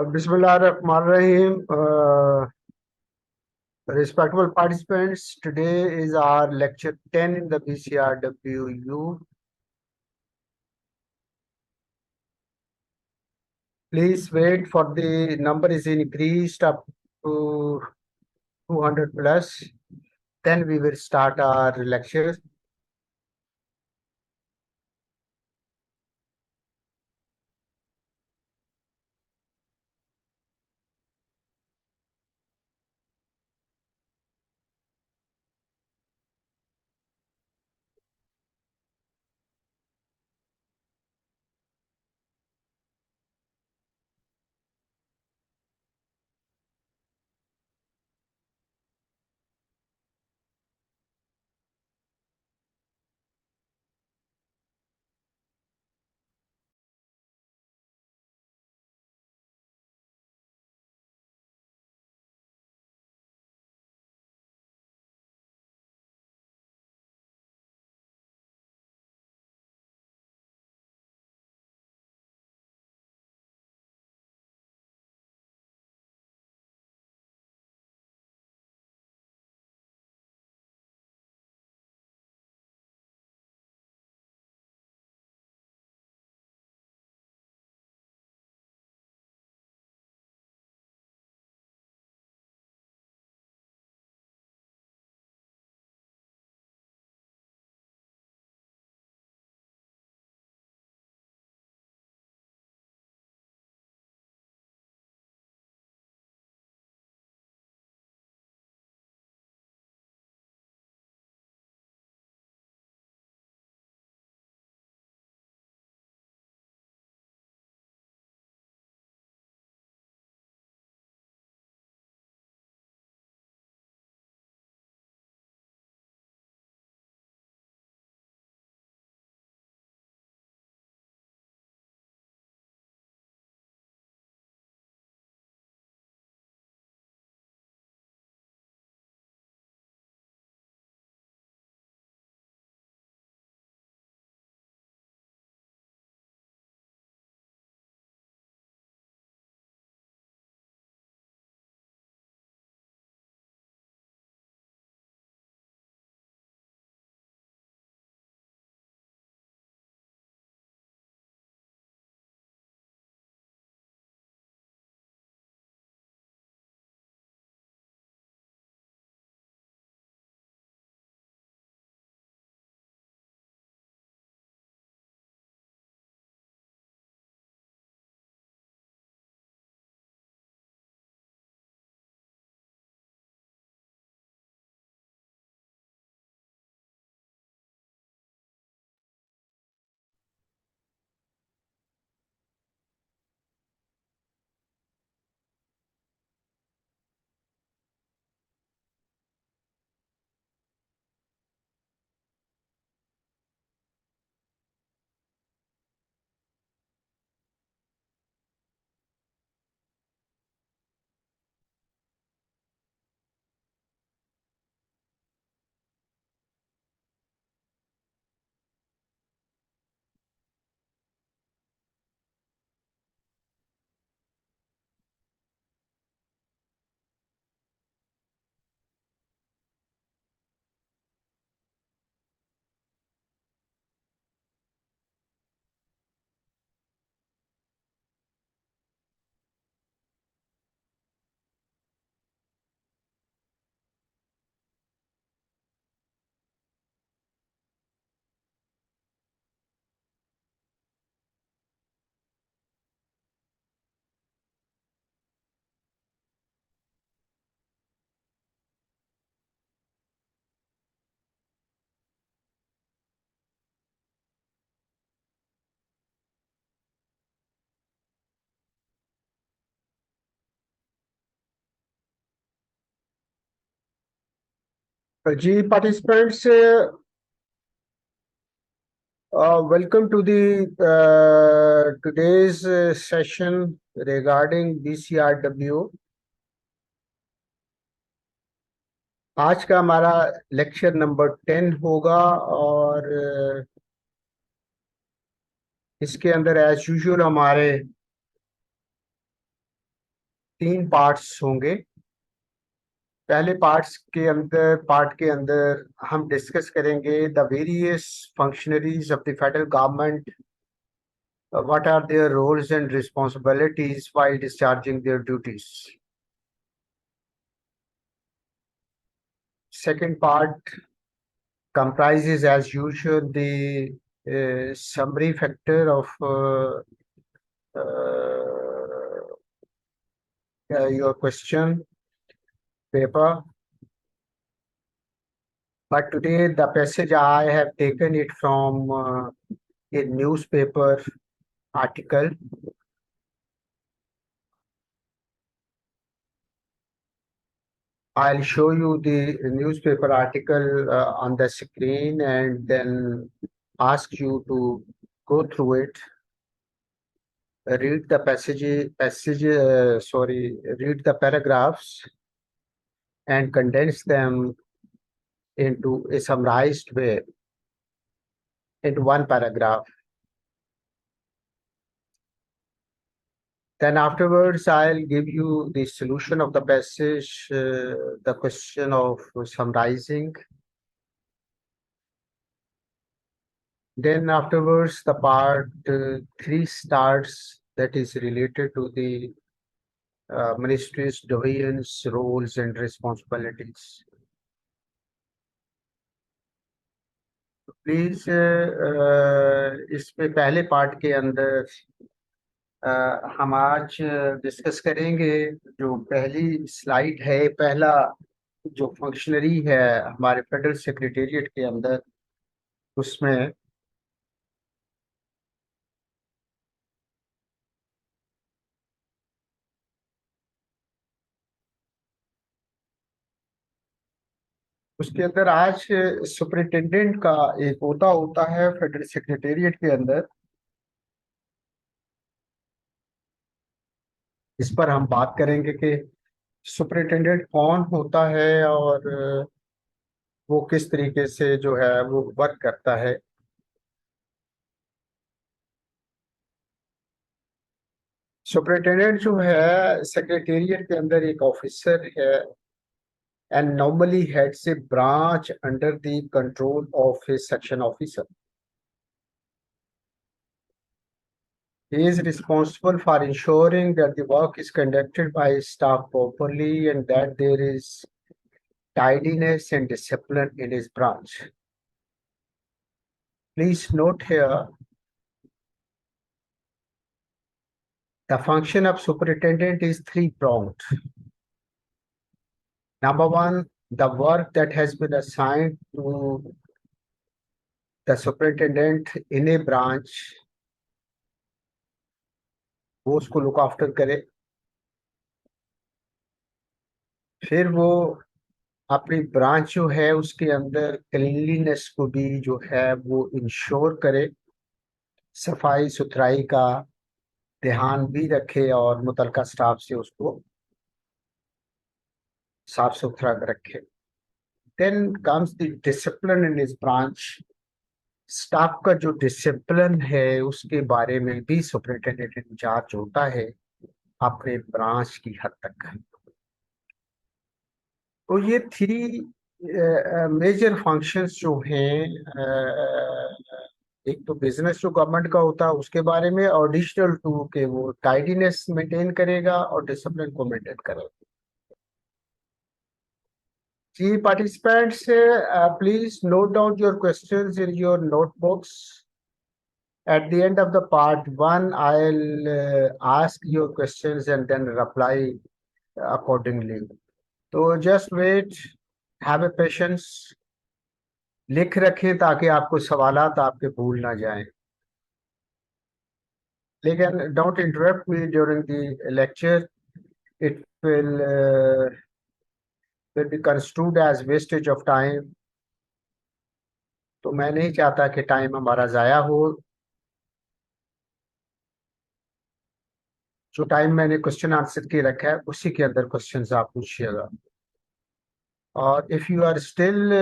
Bismillahirrahmanirrahim. Respectable participants, today is our lecture 10 in the BCRWU. Please wait for the number is increased up to 200 plus. Then we will start our lecture. Ji participants, welcome to the today's session regarding BCRW. आज का हमारा lecture number 10 होगा और इसके अंदर as usual हमारे 3 parts होंगे। पहले पार्ट के अंदर हम डिस्कस करेंगे the various functionaries of the federal government, what are their roles and responsibilities while discharging their duties. Second part comprises, as usual, the summary factor of your question paper. But today, the passage I have taken it from a newspaper article. I'll show you the newspaper article on the screen and then ask you to go through it, read the read the paragraphs and condense them into a summarized way into one paragraph. Then afterwards, I'll give you the solution of the passage, the question of summarizing. Then afterwards, the part 3 starts, that is related to the ministry's divisions, roles and responsibilities. Please इसमें पहले part के अंदर हम आज discuss करेंगे जो पहली slide है, पहला जो फंक्शनरी है हमारे फेडरल सेक्रेटेरिएट के अंदर, उसमें उसके अंदर आज सुपरिटेंडेंट का एक होता होता है फेडरल सेक्रेटेरिएट के अंदर। इस पर हम बात करेंगे कि सुपरिटेंडेंट कौन होता है और वो किस तरीके से जो है वो वर्क करता है। सुपरिटेंडेंट जो है सेक्रेटेरिएट के अंदर एक ऑफिसर है and normally heads a branch under the control of his section officer. He is responsible for ensuring that the work is conducted by his staff properly and that there is tidiness and discipline in his branch. Please note here, the function of superintendent is three-pronged. Number one, the work that has been assigned to the superintendent in a branch, वो उसको look after करे। फिर वो अपनी branch जो है उसके अंदर क्लीनलीनेस को भी जो है वो इंश्योर करे, सफाई सुथराई का ध्यान भी रखे और मुतलका स्टाफ से उसको साफ सुथरा रखे। Then comes the discipline in his branch. Staff का जो डिसिप्लिन है उसके बारे में भी सुपरिटेंडेंट इंचार्ज होता है अपने ब्रांच की हद तक। तो ये थ्री मेजर फंक्शंस जो हैं, एक तो बिजनेस जो गवर्नमेंट का होता है उसके बारे में, और एडिशनल टू के वो टाइडीनेस मेंटेन करेगा और डिसिप्लिन को मेंटेन करेगा। जी participants, please note down your questions in your notebooks. At the end of the part 1, I'll ask your questions and then reply accordingly. तो just wait, have a patience, लिख रखें ताकि आपको सवालात आपके भूल ना जाएं। लेकिन don't interrupt me during the lecture. It will be construed as wastage of time. तो मैं नहीं चाहता कि टाइम हमारा जाया हो। जो टाइम मैंने क्वेश्चन आंसर के रखा है उसी के अंदर क्वेश्चंस आप पूछिएगा। और if you are still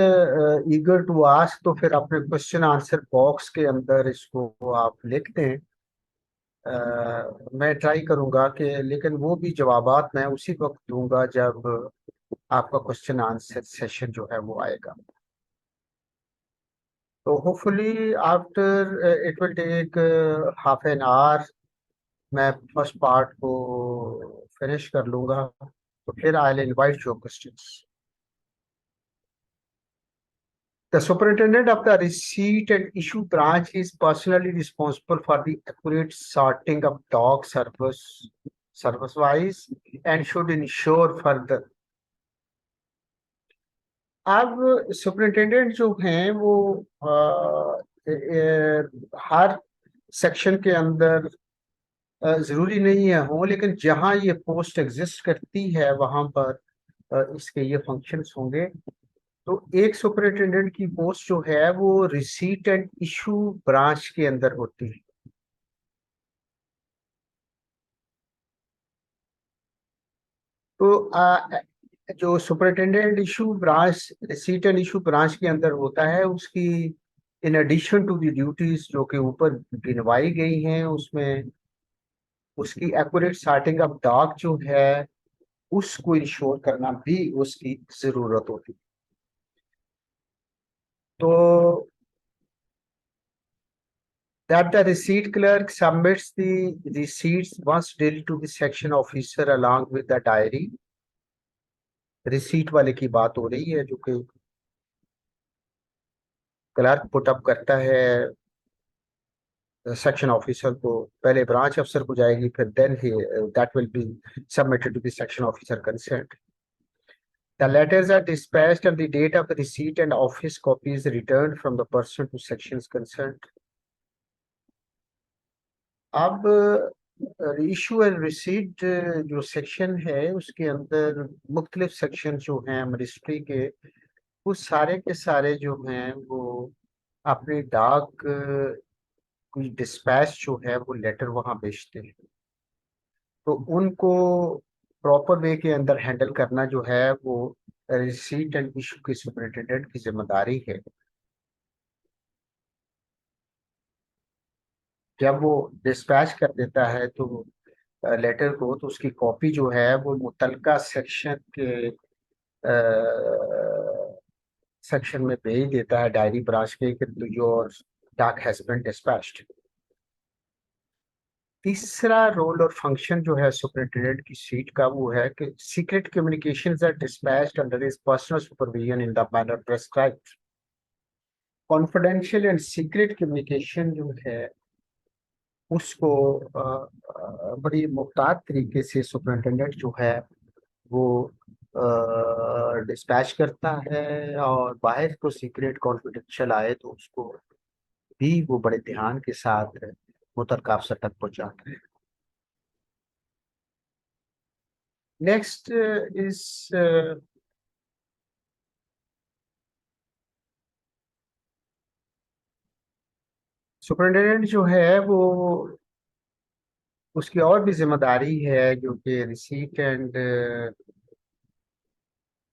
eager to ask तो फिर अपने क्वेश्चन आंसर बॉक्स के अंदर इसको आप लिख दें मैं ट्राई करूंगा कि, लेकिन वो भी जवाबात मैं उसी वक्त दूंगा जब आपका क्वेश्चन आंसर सेशन जो है वो आएगा। तो hopefully after it will take half an hour, मैं फर्स्ट पार्ट को फिनिश कर लूंगा, तो फिर I will invite your questions. The superintendent of the receipt and issue branch is personally responsible for the accurate sorting of dog service wise and should ensure further। अब superintendent जो हैं वो हर section के अंदर जरूरी नहीं है हो, लेकिन जहां ये पोस्ट एग्जिस्ट करती है वहां पर इसके ये फंक्शंस होंगे। तो एक सुपरिंटेंडेंट की पोस्ट जो है वो रिसीट एंड इशू ब्रांच के अंदर होती है। तो जो superintendent issue branch receipt and issue branch के अंदर होता है, उसकी in addition to the duties जो कि ऊपर गिनवाई गई हैं, उसमें उसकी एक्यूरेट सॉर्टिंग ऑफ डॉग जो है उसको इंश्योर करना भी उसकी जरूरत होती है। तो that the receipt clerk submits the receipts once daily to the section officer along with the diary। Receipt वाले की बात हो रही है जो कि क्लर्क पुट अप करता है सेक्शन ऑफिसर को, पहले ब्रांच अफसर को जाएगी, फिर देन ही that will be submitted to the section officer concerned. The letters are dispatched on the date of the receipt and office copies returned from the person to sections concerned। अब issue and receipt जो section है उसके अंदर मुख्तलिफ section जो हैं ministry के, वो सारे के सारे जो हैं वो अपने डाक कोई डिस्पैच जो है वो लेटर वहां भेजते हैं। तो उनको प्रॉपर वे के अंदर हैंडल करना जो है वो रिसीट एंड इशू के सुपरिटेंडेंट की जिम्मेदारी है। जब वो डिस्पैच कर देता है तो लेटर को, तो उसकी कॉपी जो है वो मुतलका सेक्शन के सेक्शन में भेज देता है डायरी ब्रांच के कि योर डाक हैज बीन डिस्पैच्ड। तीसरा रोल और फंक्शन जो है सुपरिटेंडेंट की सीट का वो है कि secret communications are dispatched under his personal supervision in the manner prescribed. Confidential and secret communication जो है उसको बड़ी मुख्तार तरीके से सुपरिटेंडेंट जो है वो डिस्पैच करता है, और बाहर को सीक्रेट कॉन्फिडेंशियल आए तो उसको भी वो बड़े ध्यान के साथ मुतलका अफसर तक पहुंचाता है। नेक्स्ट इज सुपरिटेंडेंट जो है वो उसकी और भी जिम्मेदारी है जो कि रिसीट एंड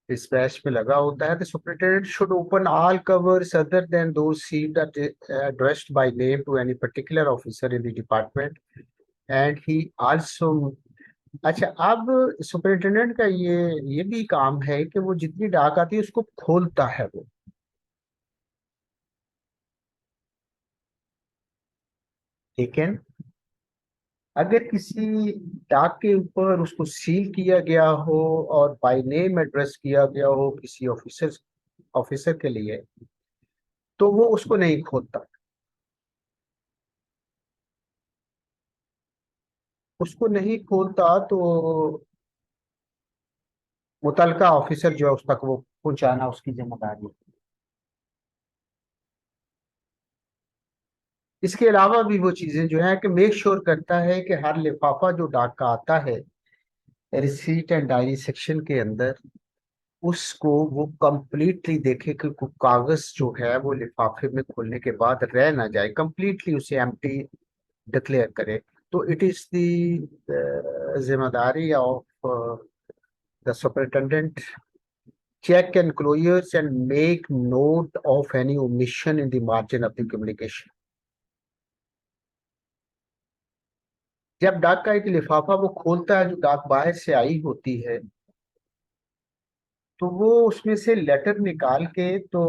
dispatch में लगा होता है। The superintendent should open all covers other than those sealed addressed by name to any particular officer in the department and he also। अच्छा, अब सुपरिटेंडेंट का ये भी काम है कि वो जितनी डाक आती है उसको खोलता है वो। लेकिन अगर किसी डाक के ऊपर उसको सील किया गया हो और बाय नेम एड्रेस किया गया हो किसी ऑफिसर ऑफिसर के लिए, तो वो उसको नहीं खोलता। उसको नहीं खोलता तो मुतलका ऑफिसर जो है उस तक वो पहुंचाना उसकी जिम्मेदारी है। इसके अलावा भी वो चीजें जो है कि मेक श्योर करता है कि हर लिफाफा जो डाक का आता है रिसीट एंड डायरी सेक्शन के अंदर, उसको वो कंप्लीटली देखे कि कागज जो है वो लिफाफे में खोलने के बाद रह ना जाए, कंप्लीटली उसे एम्प्टी डिक्लेयर करे। तो इट इज द जिम्मेदारी of the superintendent check enclosures and make note of any omission in the margin of the communication। जब डाक का एक लिफाफा वो खोलता है, जो डाक बाहर से आई होती है, तो वो उसमें से लेटर निकाल के, तो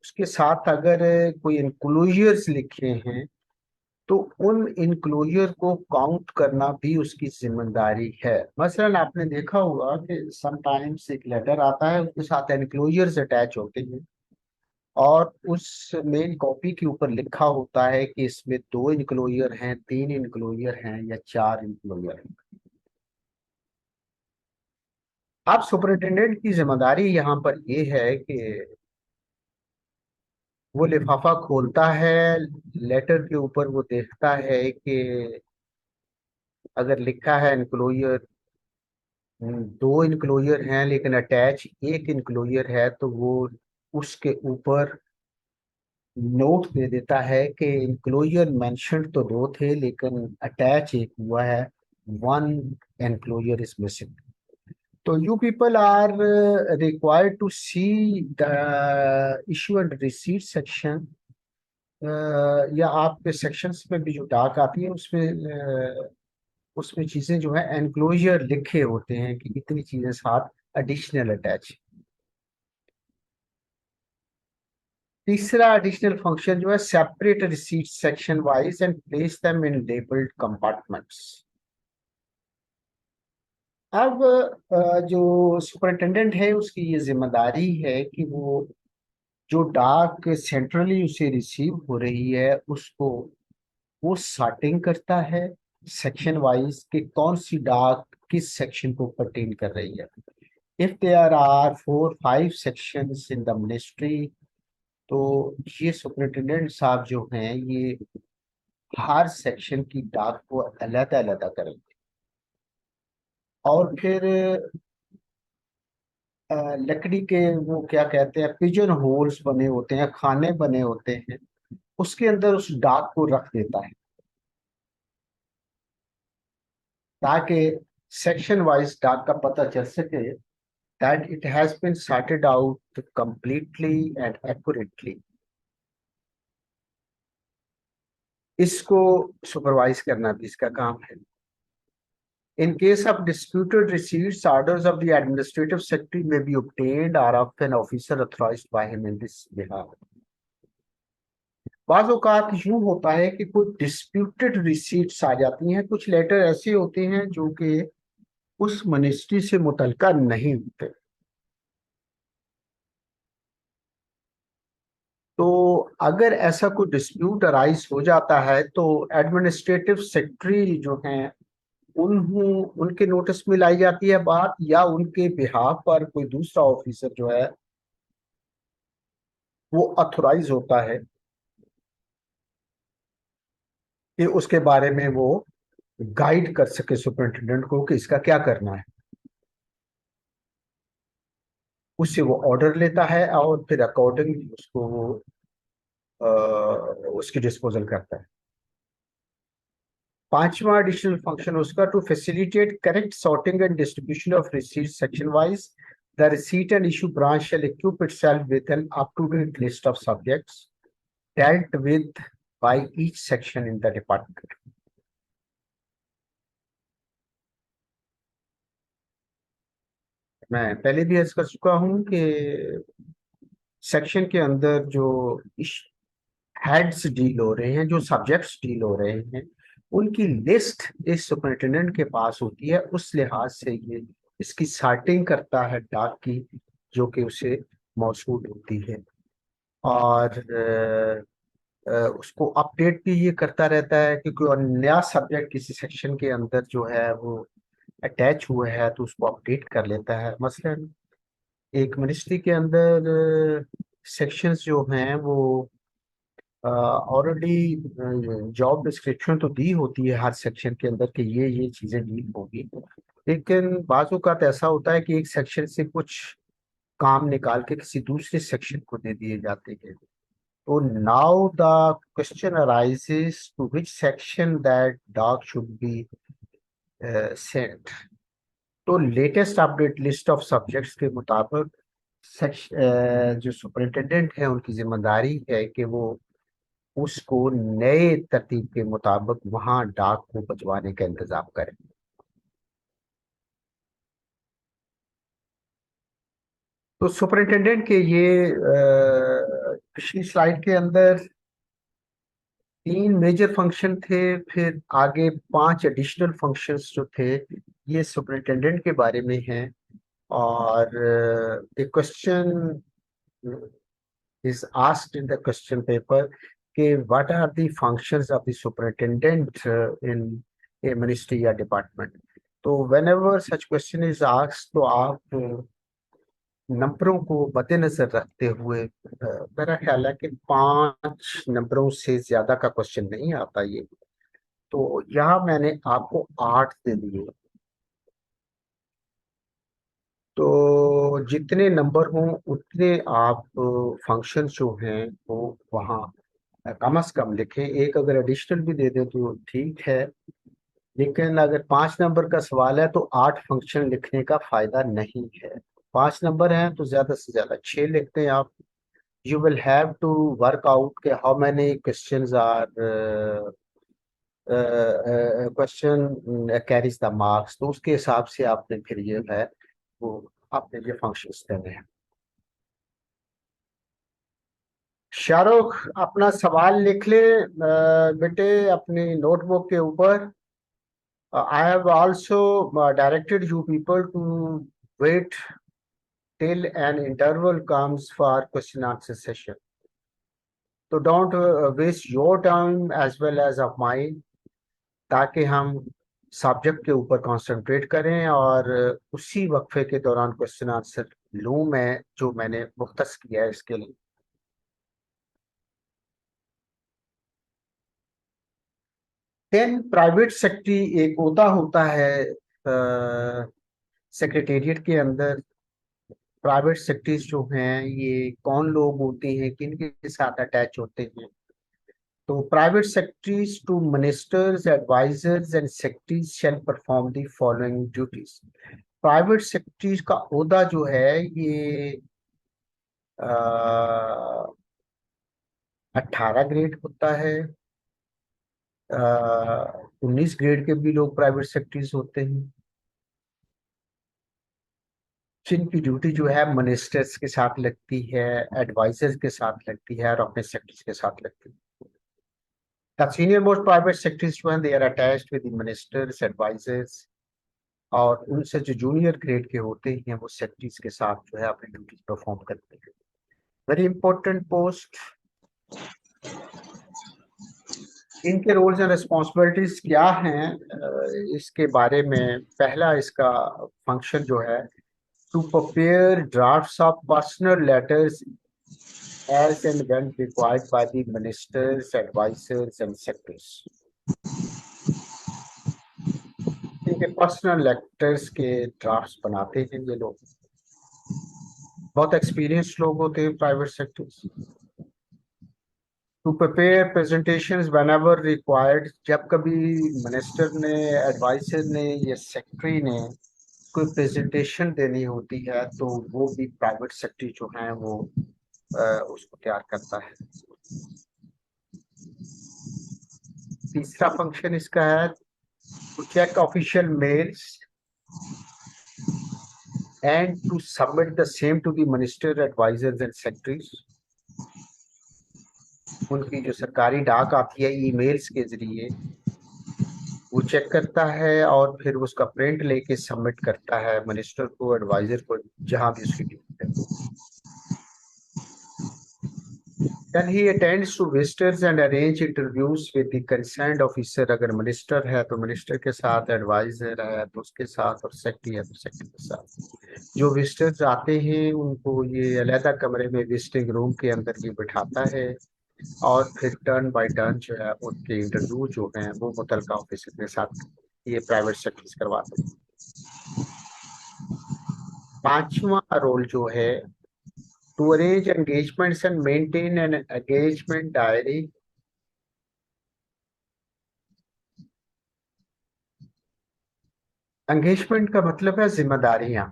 उसके साथ अगर कोई इंक्लोजर्स लिखे हैं, तो उन इंक्लोजर को काउंट करना भी उसकी जिम्मेदारी है। मसलन आपने देखा होगा कि समटाइम्स एक लेटर आता है, उसके साथ एनक्लोजर्स अटैच होते हैं, और उस मेन कॉपी के ऊपर लिखा होता है कि इसमें 2 इंक्लोजर हैं, 3 इंक्लोजर हैं, या 4 इंक्लोजर हैं। अब सुपरिटेंडेंट की जिम्मेदारी यहाँ पर यह है कि वो लिफाफा खोलता है, लेटर के ऊपर वो देखता है कि अगर लिखा है इनक्लोजर, 2 इंक्लोजर हैं लेकिन अटैच 1 इंक्लोजर है, तो वो उसके ऊपर नोट दे देता है कि इंक्लोजर मेंशन तो 2 थे लेकिन अटैच एक हुआ है, 1 एनक्लोजर इज मिसिंग। तो you people are required to see the issue and receipt section, या आपके सेक्शंस में भी जो डाक आती है उसमें उसमें चीजें जो है एनक्लोजर लिखे होते हैं कि इतनी चीजें साथ एडिशनल अटैच। तीसरा एडिशनल फंक्शन जो है, separate receipt section wise and place them in labelled compartments. अब जो सुपरिटेंडेंट है उसकी ये जिम्मेदारी है कि वो जो डाक सेंट्रली उसे रिसीव हो रही है उसको वो सॉर्टिंग करता है सेक्शन वाइज कि कौन सी डाक किस सेक्शन को परटेन कर रही है। If there are 4 5 sections in the ministry, तो ये सुपरिटेंडेंट साहब जो हैं ये हर सेक्शन की डाक को अलग अलग करेंगे, और फिर लकड़ी के वो क्या कहते हैं, पिजन होल्स बने होते हैं, खाने बने होते हैं, उसके अंदर उस डाक को रख देता है, ताकि सेक्शन वाइज डाक का पता चल सके that it has been sorted out completely and accurately. इसको सुपरवाइज करना भी इसका काम है। In case of disputed receipts, orders of the administrative secretary may be obtained or of an officer authorized by him in this behalf. बाज़ औक़ात यूं होता है कि कुछ डिस्प्यूटेड रिसीट्स आ जाती हैं, कुछ लेटर ऐसे होते हैं जो कि उस मिनिस्ट्री से मुतल्लिका नहीं होते, तो अगर ऐसा कोई डिस्प्यूट अराइज हो जाता है तो एडमिनिस्ट्रेटिव सेक्रेटरी जो हैं उन्हों उनके नोटिस में लाई जाती है बात, या उनके बिहाफ पर कोई दूसरा ऑफिसर जो है वो अथोराइज होता है कि उसके बारे में वो गाइड कर सके सुपरिटेंडेंट को कि इसका क्या करना है। उससे वो ऑर्डर लेता है और फिर अकॉर्डिंगली उसको वो उसकी डिस्पोजल करता है। पांचवा एडिशनल फंक्शन उसका, to facilitate correct sorting and distribution of receipt section wise, the receipt and issue branch shall equip itself with an up to date list of subjects dealt with by each section in the department. मैं पहले भी अर्ज कर चुका हूं कि section के अंदर जो हेड्स डील हो रहे हैं, जो सब्जेक्ट्स डील हो रहे हैं, उनकी लिस्ट इस सुपरिटेंडेंट के पास होती है। उस लिहाज से ये इसकी सॉर्टिंग करता है डाक की, जो कि उसे मौसूल होती है, और उसको अपडेट भी ये करता रहता है कि कोई और नया सब्जेक्ट किसी सेक्शन के अंदर जो है वो अटैच हुआ है तो उसको अपडेट कर लेता है। मसलन एक मिनिस्ट्री के अंदर सेक्शंस जो हैं वो ऑलरेडी जॉब डिस्क्रिप्शन तो दी होती है हर सेक्शन के अंदर कि ये चीजें डील होगी, लेकिन बाजू का ऐसा होता है कि एक सेक्शन से कुछ काम निकाल के किसी दूसरे सेक्शन को दे दिए जाते हैं। तो now the question arises to which section that dog should be sent. तो latest update list of subjects के मुताबिक जो सुपरिटेंडेंट है उनकी जिम्मेदारी है कि वो उसको नए तरतीब के मुताबिक वहां डाक को भिजवाने का इंतजाम करें। तो सुपरिंटेंडेंट के ये पिछली स्लाइड के अंदर तीन मेजर फंक्शन थे, फिर आगे पांच एडिशनल फंक्शंस जो थे ये सुपरिंटेंडेंट के बारे में हैं। और the question is asked in the question paper कि what are the functions of the superintendent in a ministry या department। तो whenever such question is asked तो आप नंबरों को मद्देनजर रखते हुए मेरा ख्याल है कि पांच नंबरों से ज्यादा का क्वेश्चन नहीं आता ये। तो यहाँ मैंने आपको आठ दे दिए। तो जितने नंबर हों उतने आप फंक्शन जो हैं वो वहाँ कम से कम लिखें। एक अगर एडिशनल भी दे दें तो ठीक है, लेकिन अगर पांच नंबर का सवाल है तो आठ फंक्शन लिखने का फायदा नहीं है। पांच नंबर हैं तो ज्यादा से ज्यादा छह लिखते हैं आप। You will have to work out के how many questions are question carries the marks, तो उसके हिसाब से आपने फिर ये है वो आपने ये फंक्शंस देने हैं। शाहरुख अपना सवाल लिख ले बेटे अपनी नोटबुक के ऊपर। I have also directed you people to wait till an interval comes for question answer session. So don't waste your time as well as of mine, ताकि हम सब्जेक्ट के ऊपर कंसंट्रेट करें और उसी वक्फे के दौरान क्वेश्चन आंसर लूं मैं जो मैंने मुख्तस किया है इसके लिए। 10 प्राइवेट सेक्रेटरी एक ओहदा होता है सेक्रेटेरिएट के अंदर। प्राइवेट सेक्टर्स जो हैं ये कौन लोग होते हैं, किन के साथ अटैच होते हैं। तो private secretaries to ministers advisers and secretaries shall perform the following duties. Private secretaries का ओहदा जो है ये 18 ग्रेड होता है। 19 ग्रेड के भी लोग प्राइवेट सेक्टरीज होते हैं जिनकी ड्यूटी जो है मिनिस्टर्स के साथ लगती है, एडवाइजर्स के साथ लगती है और अपने सेक्टर्स के साथ लगती है। The senior most private secretaries when they are attached with the ministers, advisors और उनसे जो जूनियर ग्रेड के होते हैं वो सेक्रेटरीज के साथ जो है अपनी ड्यूटीज परफॉर्म करते हैं। Very important post. इनके रोल्स एंड रिस्पॉन्सिबिलिटीज क्या हैं इसके बारे में पहला इसका फंक्शन जो है to prepare drafts of personal letters as and when required by the ministers, advisors and secretaries। इनके पर्सनल लेटर्स के ड्राफ्ट्स बनाते हैं ये लोग, बहुत एक्सपीरियंस्ड लोग होते हैं private sectors. To prepare presentations whenever required, जब कभी मिनिस्टर ने, एडवाइजर ने या सेक्रेटरी ने कोई प्रेजेंटेशन देनी होती है तो वो भी प्राइवेट सेक्रेटरी जो है वो उसको तैयार करता है। तीसरा फंक्शन इसका है to check official mails and to submit the same to the minister, advisors and secretaries। उनकी जो सरकारी डाक आती है ईमेल्स के जरिए वो चेक करता है और फिर उसका प्रिंट लेके सबमिट करता है मिनिस्टर को, एडवाइजर को, जहां भी उसकी ड्यूटी है। Then he attends to visitors and arrange interviews with the concerned officer। अगर मिनिस्टर है तो मिनिस्टर के साथ, एडवाइजर है तो उसके साथ और सेक्रेटरी है तो सेक्रेटरी के साथ। जो विजिटर्स आते हैं उनको ये अलहदा कमरे में विजिटिंग रूम के अंदर ये बिठाता है और फिर टर्न बाय टर्न जो है उनके इंटरव्यू जो हैं वो मुतलका ऑफिसर के साथ ये प्राइवेट सेक्टर्स करवाते हैं। पांचवा रोल जो है to arrange engagements and maintain an engagement diary. Engagement का मतलब है जिम्मेदारियां।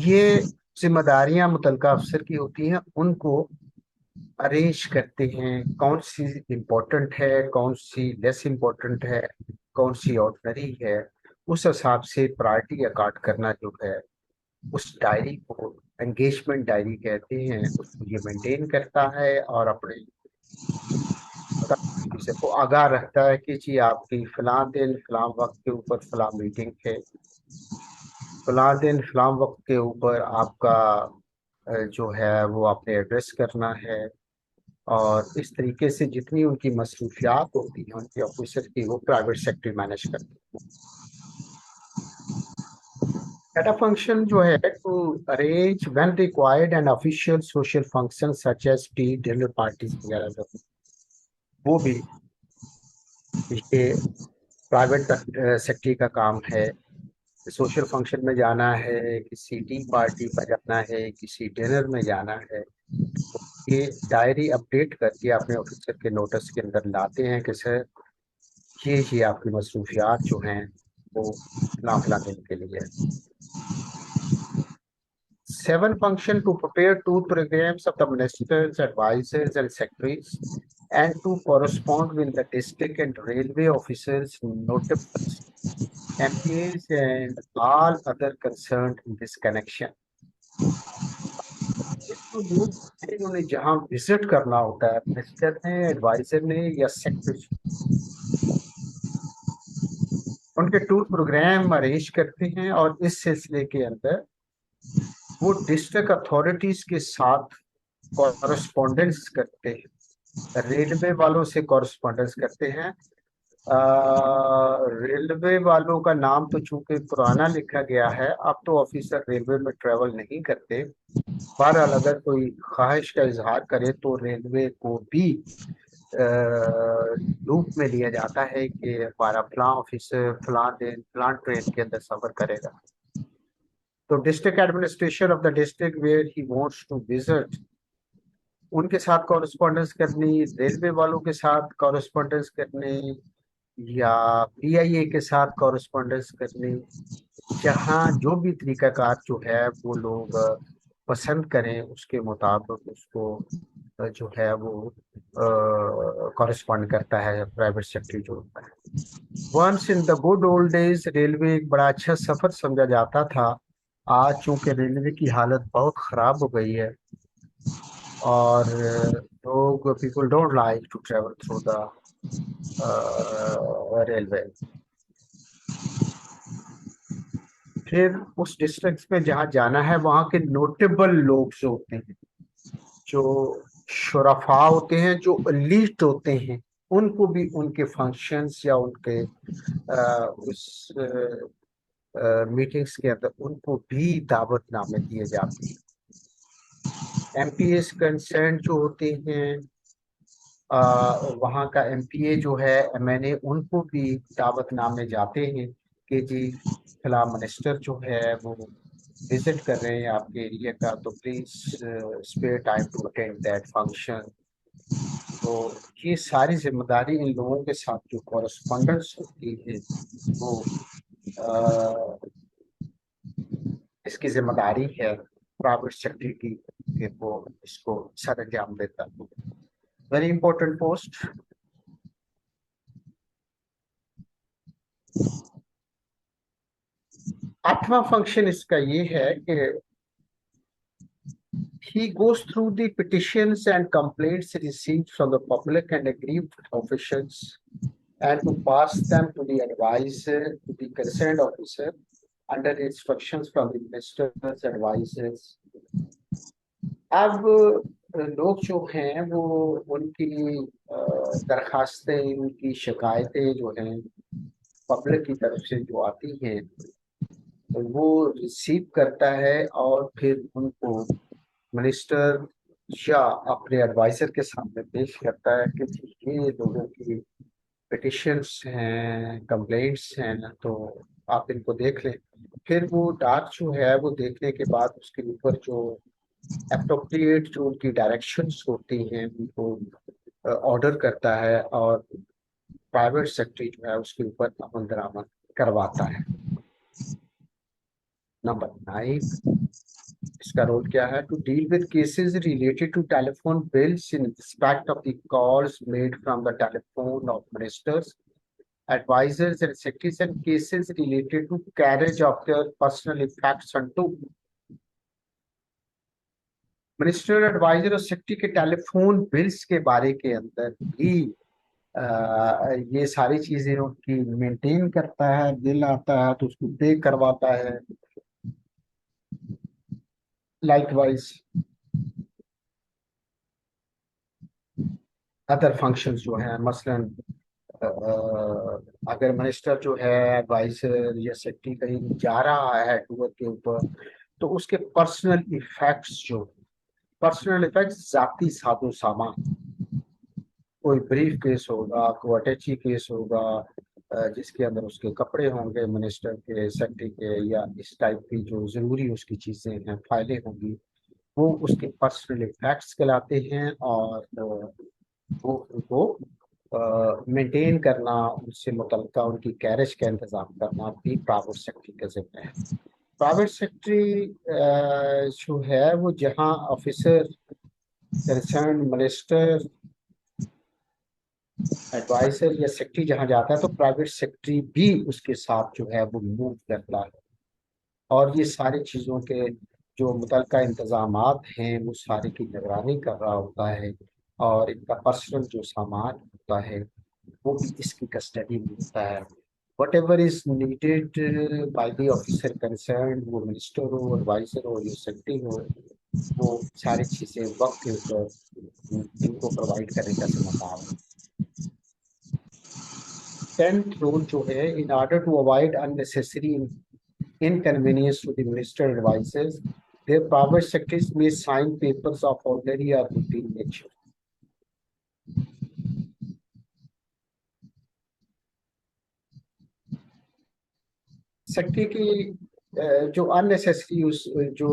ये जिम्मेदारियां मुतलका अफसर की होती हैं, उनको अरेंज करते हैं, कौन सी इम्पोर्टेंट है, कौन सी लेस इम्पोर्टेंट है, कौन सी ऑर्डिनरी है, उस हिसाब से प्रायोरिटी अकॉर्ड करना जो है, उस डायरी को एंगेजमेंट डायरी कहते हैं, उसको ये मेंटेन करता है और अपने किसी को आगाह रखता है कि जी आपकी फलां दिन फलां वक्त के ऊपर फलां मीटिंग है, फलां दिन फलां वक्त के ऊपर आपका जो है वो आपने एड्रेस करना है। और इस तरीके से जितनी उनकी मसरूफियात होती हैं उनके ऑफिसर की, वो प्राइवेट सेक्टर मैनेज करते हैं। डेटा फंक्शन जो है to arrange when required and official social function such as tea dinner parties वगैरह जो, वो भी ये प्राइवेट सेक्टर का काम है। सोशल फंक्शन में जाना है, किसी टी पार्टी पर जाना है, किसी डिनर में जाना है, ये डायरी अपडेट करके अपने ऑफिसर के नोटिस के अंदर लाते हैं कि सर ये आपकी मसरूफियात जो हैं वो फलां फलां दिन के लिए है। Seven function to prepare two programs of the ministers, advisors, and secretaries, and to correspond with the district and railway officers, notables, MPs, and all other concerned in this connection. तो लोग उन्हें जहाँ विजिट करना होता है, minister ने, adviser ने या सेक्रेटरी, उनके टूर प्रोग्राम अरेंज करते हैं और इस सिलसिले के अंदर वो डिस्ट्रिक्ट अथॉरिटीज के साथ कॉरस्पॉन्डेंस करते हैं, रेलवे वालों से कॉरस्पॉन्डेंस करते हैं। रेलवे वालों का नाम तो चूंकि पुराना लिखा गया है, अब तो ऑफिसर रेलवे में ट्रेवल नहीं करते। बहरहाल अगर कोई ख्वाहिश का इजहार करे तो रेलवे को भी लूप में लिया जाता है कि हमारा फलां ऑफिसर फलां दिन फलां ट्रेन के अंदर सफर करेगा। तो district administration of the district where he wants to visit, उनके साथ कॉरेस्पॉन्डेंस करनी, रेलवे वालों के साथ कॉरेस्पॉन्डेंस करनी, या पीआईए के साथ कॉरेस्पॉन्डेंस करनी, जहाँ जो भी तरीकाकार जो है वो लोग पसंद करें उसके मुताबिक उसको जो है वो कॉरेस्पॉन्ड करता है प्राइवेट सेक्टर जो होता है। Once in the good old days railway एक बड़ा अच्छा सफर समझा जाता था। आज चूंकि रेलवे की हालत बहुत खराब हो गई है और लोग people don't like to travel through the railway. फिर उस डिस्ट्रिक्ट में जहाँ जाना है वहाँ के नोटेबल लोग जो होते हैं, जो शुरफा होते हैं, जो लीस्ट होते हैं, उनको भी उनके फंक्शंस या उनके उस मीटिंग्स के अंदर उनको भी दावतनामे दिए जाते हैं। एमपीएस कंसर्न जो होते हैं, वहाँ का एमपीए जो है एमएनए, उनको भी दावतनामे जाते हैं कि जी फला मिनिस्टर जो है वो विजिट कर रहे हैं आपके एरिया का, तो please spare time to attend that function. तो ये सारी जिम्मेदारी इन लोगों के साथ जो कॉरेस्पॉन्डेंस होती है वो इसकी जिम्मेदारी है प्राइवेट सेक्टर की कि वो इसको सर अंजाम देता है। Very important post. आठवां फंक्शन इसका ये है कि he goes through the petitions and complaints received from the public and aggrieved officials and to pass them to the advisor, to the concerned officer under instructions from the ministers, advisors. अब लोग जो हैं वो उनकी दरखास्तें, उनकी शिकायतें जो हैं पब्लिक की तरफ से जो आती हैं वो रिसीव करता है और फिर उनको मिनिस्टर या अपने एडवाइजर के सामने पेश करता है कि जी ये लोगों की पिटिशंस हैं, कंप्लेंट्स हैं ना, तो आप इनको देख लें। फिर वो डाक जो है वो देखने के बाद उसके ऊपर जो अप्रोप्रिएट जो उनकी डायरेक्शंस होती हैं उनको ऑर्डर करता है और प्राइवेट सेक्टर जो है उसके ऊपर अमल दरामद करवाता है। नंबर 9, इसका रोल क्या है? To deal with cases related to telephone bills in respect of the calls made from the telephone of ministers, advisors and secretaries, and cases related to carriage of their personal effects onto minister, adviser और secretary के telephone bills के बारे के अंदर भी ये सारी चीजें उनकी मेंटेन करता है। बिल आता है तो उसको पे करवाता है। लाइकवाइज अदर फंक्शंस जो हैं, मसलन अगर मिनिस्टर जो है एडवाइजर या सेक्रेटरी कहीं जा रहा है टूर के ऊपर, तो उसके पर्सनल इफेक्ट्स जाती साधु सामान, कोई ब्रीफ केस होगा, कोई अटैची केस होगा, जिसके अंदर उसके कपड़े होंगे मिनिस्टर के, सेक्रेटरी के, या इस टाइप की जो जरूरी उसकी चीजें हैं, फाइलें होंगी, वो उसके पर्सनल इफेक्ट्स कहलाते हैं। और वो उनको मेंटेन करना, उनसे मुतल्लिका उनकी कैरेज का इंतजाम करना भी प्राइवेट सेक्रेटरी का जिम्मा है। प्राइवेट सेक्रेटरी जो है वो जहाँ ऑफिसर कंसर्न मिनिस्टर, एडवाइजर या सेक्रेटरी जहाँ जाता है, तो प्राइवेट सेक्रेटरी भी उसके साथ जो है वो मूव करता है। और ये सारी चीज़ों के जो मुतल्लिका इंतजामात हैं वो सारे की निगरानी कर रहा होता है। और इनका पर्सनल जो सामान होता है वो भी इसकी कस्टडी में होता है। What ever is needed by the officer concern, वो मिनिस्टर हो, एडवाइजर हो या सेक्रेटरी हो, वो सारी चीज़ें वक्त के ऊपर इनको प्रोवाइड करने का जिम्मेदार है। 10th रूल जो है, in order to avoid unnecessary inconvenience to the minister advisors, their private secretaries may sign papers of ordinary or routine nature. Secretary की जो अननेसेसरी जो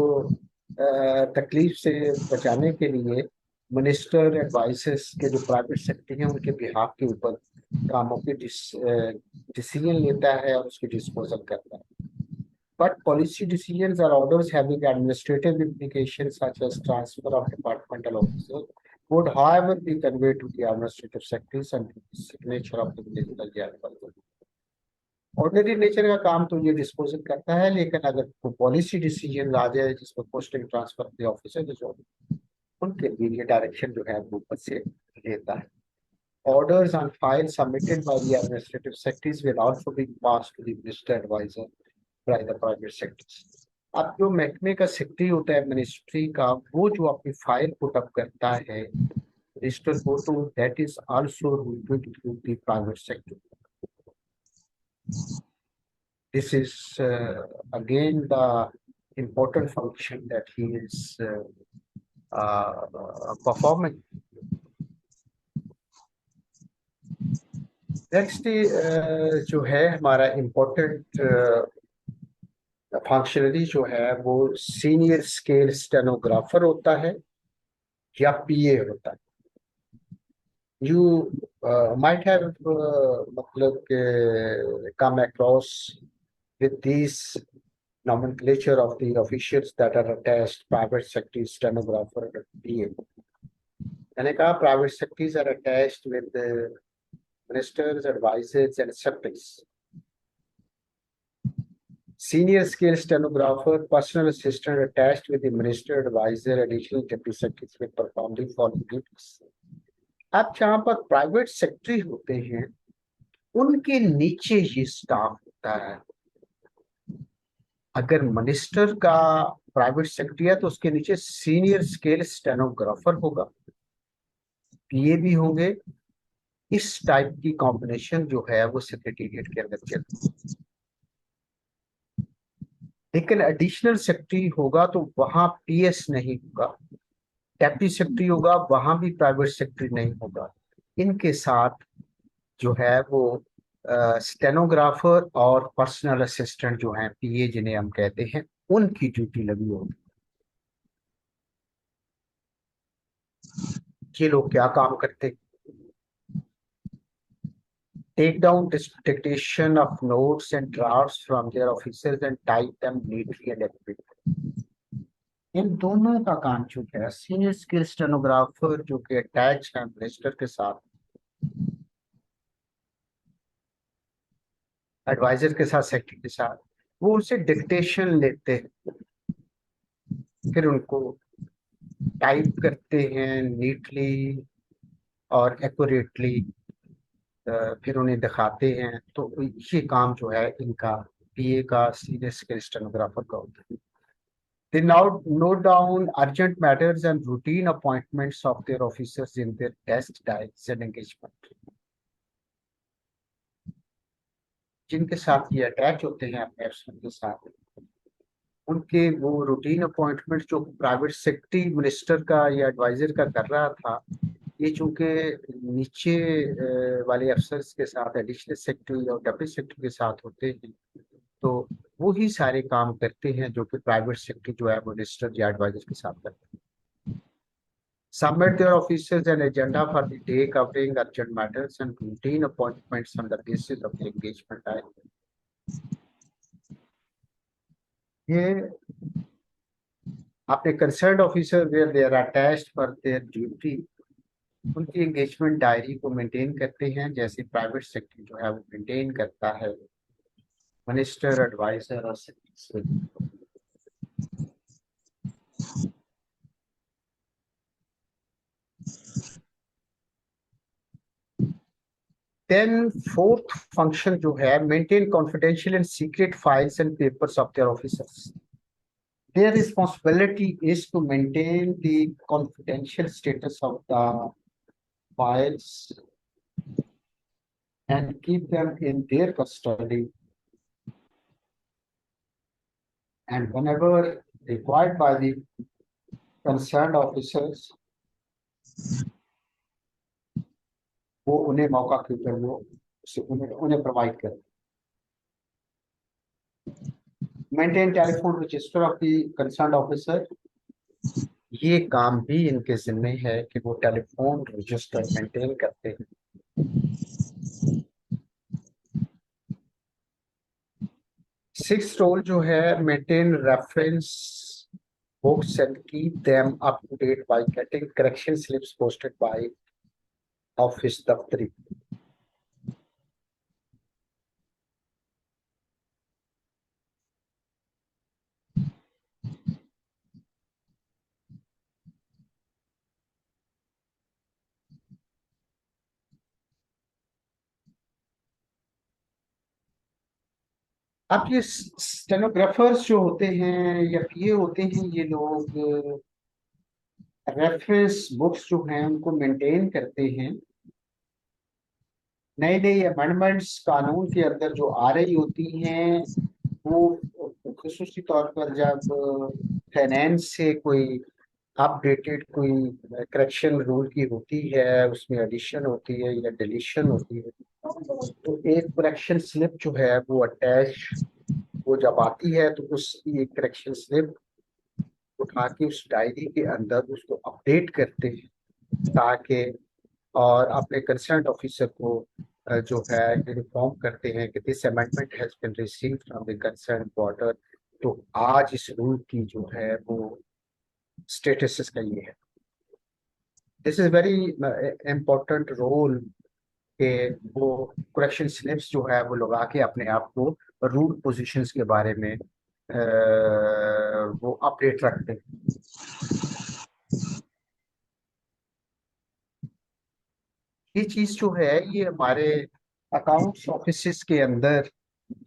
तकलीफ से बचाने के लिए मिनिस्टर एडवाइजर्स के जो प्राइवेट सेक्रेटरी हैं उनके बिहाफ के ऊपर कामों की डिसीजन लेता है और उसकी डिस्पोजल करता है। But policy decisions or orders having administrative implications, such as transfer of departmental officers, would, however, be conveyed to the administrative secretaries and the signature of the ministerial advisor. Ordinary nature का काम तो ये disposal करता है, लेकिन अगर कोई policy decision आ जाए जिसमें पोस्टिंग ट्रांसफर के ऑफिसर जो, उनके लिए ये डायरेक्शन जो है वो ऊपर से लेता है। Orders on file submitted by the administrative secretaries will also be passed to the minister advisor by the private secretaries. अब जो महकमे का सेक्रेटरी होता है मिनिस्ट्री का, वो जो अपनी फाइल पुट अप करता है रजिस्टर को, तो that is also rooted through the private sector. This is again the important function that he is performing. Next जो है हमारा इम्पोर्टेंट फंक्शनरी जो है वो सीनियर स्केल स्टेनोग्राफर होता है या पीए होता है। यू माइट हैव मतलब come across with these nomenclature of the officials that are attached: private secretary, stenographer, and PA. मैंने कहा private secretaries are attached with the ministers, advisors, and secretaries. Senior scale stenographer, personal assistant attached with the minister, advisor, additional deputy secretaries will perform the following duties. अब जहाँ पर private secretary होते हैं उनके नीचे ये स्टाफ होता है। अगर मिनिस्टर का प्राइवेट सेक्रेटरी है तो उसके नीचे सीनियर स्केल स्टेनोग्राफर होगा, पीए भी होंगे। इस टाइप की कॉम्बिनेशन जो है वो सेक्रेटेरिएट के अंदर चलती है। लेकिन एडिशनल सेक्रेटरी होगा तो वहां पीएस नहीं होगा, डेप्टी सेक्रेटरी होगा, वहां भी प्राइवेट सेक्रेटरी नहीं होगा। इनके साथ जो है वो स्टेनोग्राफर और पर्सनल असिस्टेंट जो हैं, पीए जिन्हें हम कहते हैं, उनकी ड्यूटी लगी होगी। ये लोग क्या काम करते? Take down dictation of notes and drafts from their officers and type them neatly and accurately. इन दोनों का काम जो है, सीनियर स्किल स्टेनोग्राफर जो कि अटैच है मिनिस्टर के साथ, एडवाइजर के साथ, सेक्रेटरी के साथ, वो उनसे डिक्टेशन लेते हैं, फिर उनको टाइप करते हैं नीटली और एक्यूरेटली, फिर उन्हें दिखाते हैं। तो ये काम जो है इनका, पीए का, सीनियर स्किल स्टेनोग्राफर का होता है। They now note down urgent matters and routine appointments of their officers in their desk diaries and engagement. जिनके साथ ये अटैच होते हैं अपने अफसर के साथ, उनके वो रूटीन अपॉइंटमेंट जो प्राइवेट सेक्रेटरी मिनिस्टर का या एडवाइजर का कर रहा था, ये चूंकि नीचे वाले अफसर्स के साथ, एडिशनल सेक्रेटरी और डिप्टी सेक्रेटरी के साथ होते हैं, तो वो ही सारे काम करते हैं जो कि प्राइवेट सेक्रेटरी जो है मिनिस्टर या एडवाइजर के साथ करते हैं। Submit their officers an agenda for the day covering urgent matters and routine appointments on the basis of the engagement time. ये अपने concern officer where they are attached for their duty, उनकी engagement diary को maintain करते हैं, जैसे private sector जो है वो मेंटेन करता है मिनिस्टर, एडवाइजर और सेक्रेटरी। देन फोर्थ फंक्शन जो है, maintain confidential and secret files and papers of their officers. Their responsibility is to maintain the confidential status of the files and keep them in their custody. And whenever required by the concerned officers, वो उन्हें मौका के ऊपर वो उन्हें provide करें। Maintain telephone register of the concern officer, ये काम भी इनके जिम्मे है कि वो टेलीफोन रजिस्टर मेंटेन करते हैं। सिक्स रोल जो है, maintain reference books and keep them up to date by getting correction slips posted by office daftari. अब ये स्टेनोग्राफर्स जो होते हैं या पीए होते हैं, ये लोग रेफरेंस बुक्स जो हैं उनको मेंटेन करते हैं। नई नई अमेंडमेंट्स कानून के अंदर जो आ रही होती हैं, वो खुसूसी तौर पर जब फाइनेंस से कोई अपडेटेड कोई करेक्शन रूल की होती है, उसमें एडिशन होती है या डिलीशन होती है, तो एक करेक्शन स्लिप जो है वो अटैच, वो जब आती है तो उसकी एक करेक्शन स्लिप उठा के उस डायरी के अंदर उसको अपडेट करते हैं, ताकि और अपने कंसर्न ऑफिसर को जो है इन्फॉर्म करते हैं कि this amendment has been received from the concern border. तो आज इस रूल की जो है वो स्टेटस इसका ये है। This is very important role के वो करेक्शन स्लिप्स जो है वो लगा के अपने आप को रूल पोजीशंस के बारे में वो अपडेट रखते हैं। ये चीज जो है ये हमारे अकाउंट्स ऑफिस के अंदर,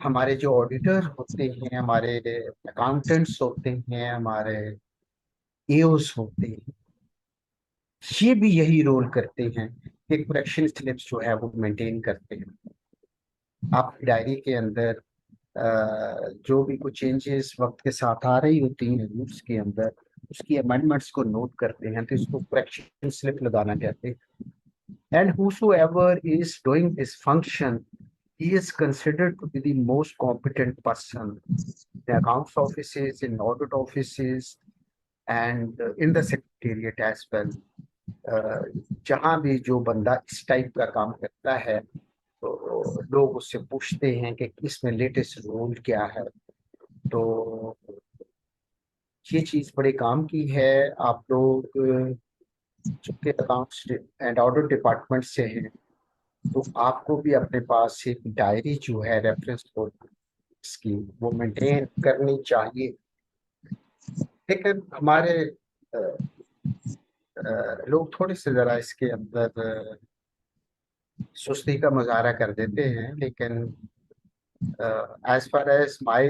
हमारे जो ऑडिटर होते हैं, हमारे अकाउंटेंट्स होते हैं, हमारे एओस होते हैं, ये भी यही रोल करते हैं कि करेक्शन स्लिप्स जो है वो मेंटेन करते हैं। आप डायरी के अंदर जो भी कुछ चेंजेस वक्त के साथ आ रही होती हैं रूल्स के अंदर, उसकी अमेंडमेंट्स को नोट करते हैं, तो इसको करेक्शन स्लिप लगाना कहते हैं। And whosoever is doing this function, he is considered to be the most competent person in accounts offices, in audit offices, and in the secretariat as well. जहाँ भी जो बंदा इस टाइप का काम करता है, तो लोग उससे पूछते हैं कि इसमें लेटेस्ट रूल क्या है। तो ये चीज बड़े काम की है। आप लोग चूंकि अकाउंट्स एंड ऑडिट डिपार्टमेंट से हैं, तो आपको भी अपने पास एक डायरी जो है रेफरेंस की वो मेंटेन करनी चाहिए। लेकिन हमारे अ, लोग थोड़े से जरा इसके अंदर सुस्ती का मुजाहरा कर देते हैं। लेकिन as far as my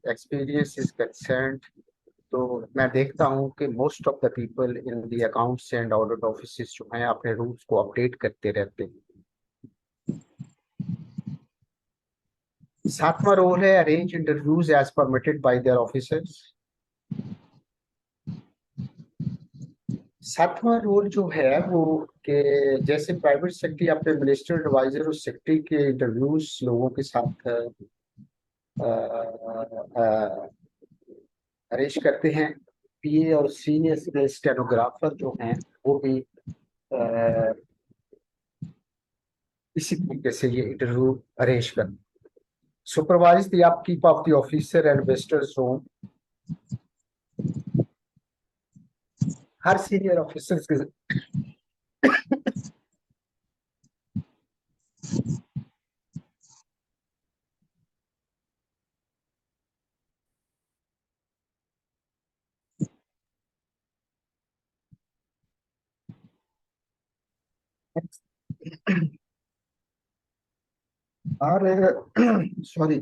experience is concern, तो मैं देखता हूँ कि most of the people in the accounts and audit office जो हैं अपने रूल्स को अपडेट करते रहते हैं। सातवां रोल है arrange interviews as permitted by their officers. सातवां रोल जो है वो कि जैसे प्राइवेट सेक्रेटरी अपने मिनिस्टर एडवाइजर और सेक्रेटरी के इंटरव्यूज लोगों के साथ अरेंज करते हैं, पीए और सीनियर स्टेनोग्राफर जो हैं वो भी अ, इसी तरीके से ये इंटरव्यू अरेंज करते हैं। Supervise the upkeep of the officer and visitors room. Her senior officer के और सॉरी,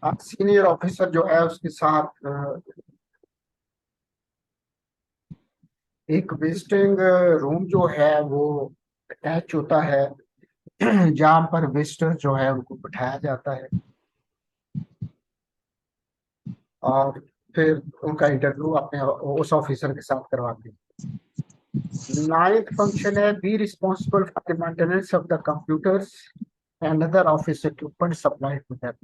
सीनियर ऑफिसर जो है उसके साथ एक विजिटिंग रूम जो है वो अटैच होता है, जहाँ पर विजिटर जो है उनको बिठाया जाता है और फिर उनका इंटरव्यू अपने उस ऑफिसर के साथ करवाते हैं। नाइन्थ फंक्शन है be responsible for the maintenance of the computers and other office equipment supplied to them.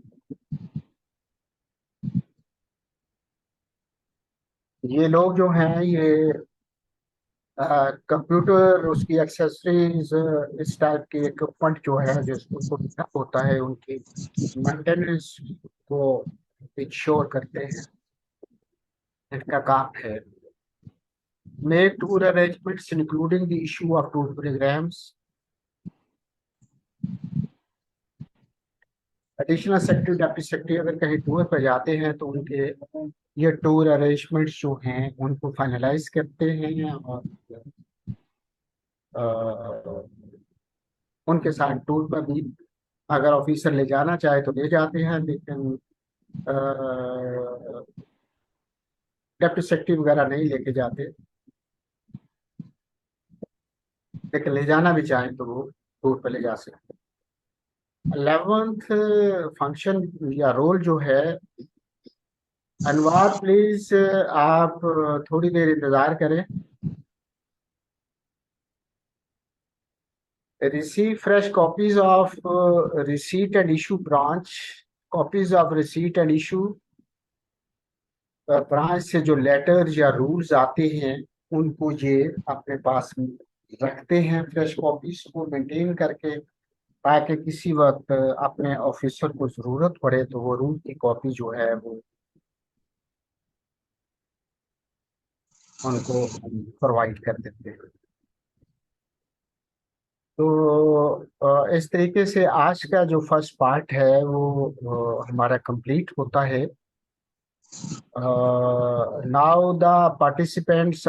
ये लोग जो हैं ये कंप्यूटर, उसकी एक्सेसरीज, इस टाइप के इक्विपमेंट जो है जिसको होता है उनकी मेंटेनेंस को इंश्योर करते हैं, इनका काम है। Make tour arrangements including the issue of tour programmes. Additional secretary deputy secretary अगर कहीं टूर पर जाते हैं तो उनके ये टूर अरेंजमेंट्स जो हैं उनको फाइनलाइज करते हैं और अ, उनके साथ टूर पर भी अगर ऑफिसर ले जाना चाहे तो ले जाते हैं। लेकिन डेप्टी सेक्रेटरी वगैरह नहीं लेके जाते, लेकिन ले जाना भी चाहें तो वो टूर पर ले जा सकते हैं। 11th फंक्शन या रोल जो है, अनवार प्लीज आप थोड़ी देर इंतजार करें। Receive fresh copies of receipt and issue branch, copies of receipt and issue branch से जो लेटर्स या रूल्स आते हैं उनको ये अपने पास रखते हैं, फ्रेश कॉपीज को मेंटेन करके, ताकि किसी वक्त अपने ऑफिसर को जरूरत पड़े तो वो रूल की कॉपी जो है वो उनको प्रोवाइड कर देते हैं। तो इस तरीके से आज का जो फर्स्ट पार्ट है वो हमारा कंप्लीट होता है। Now the participants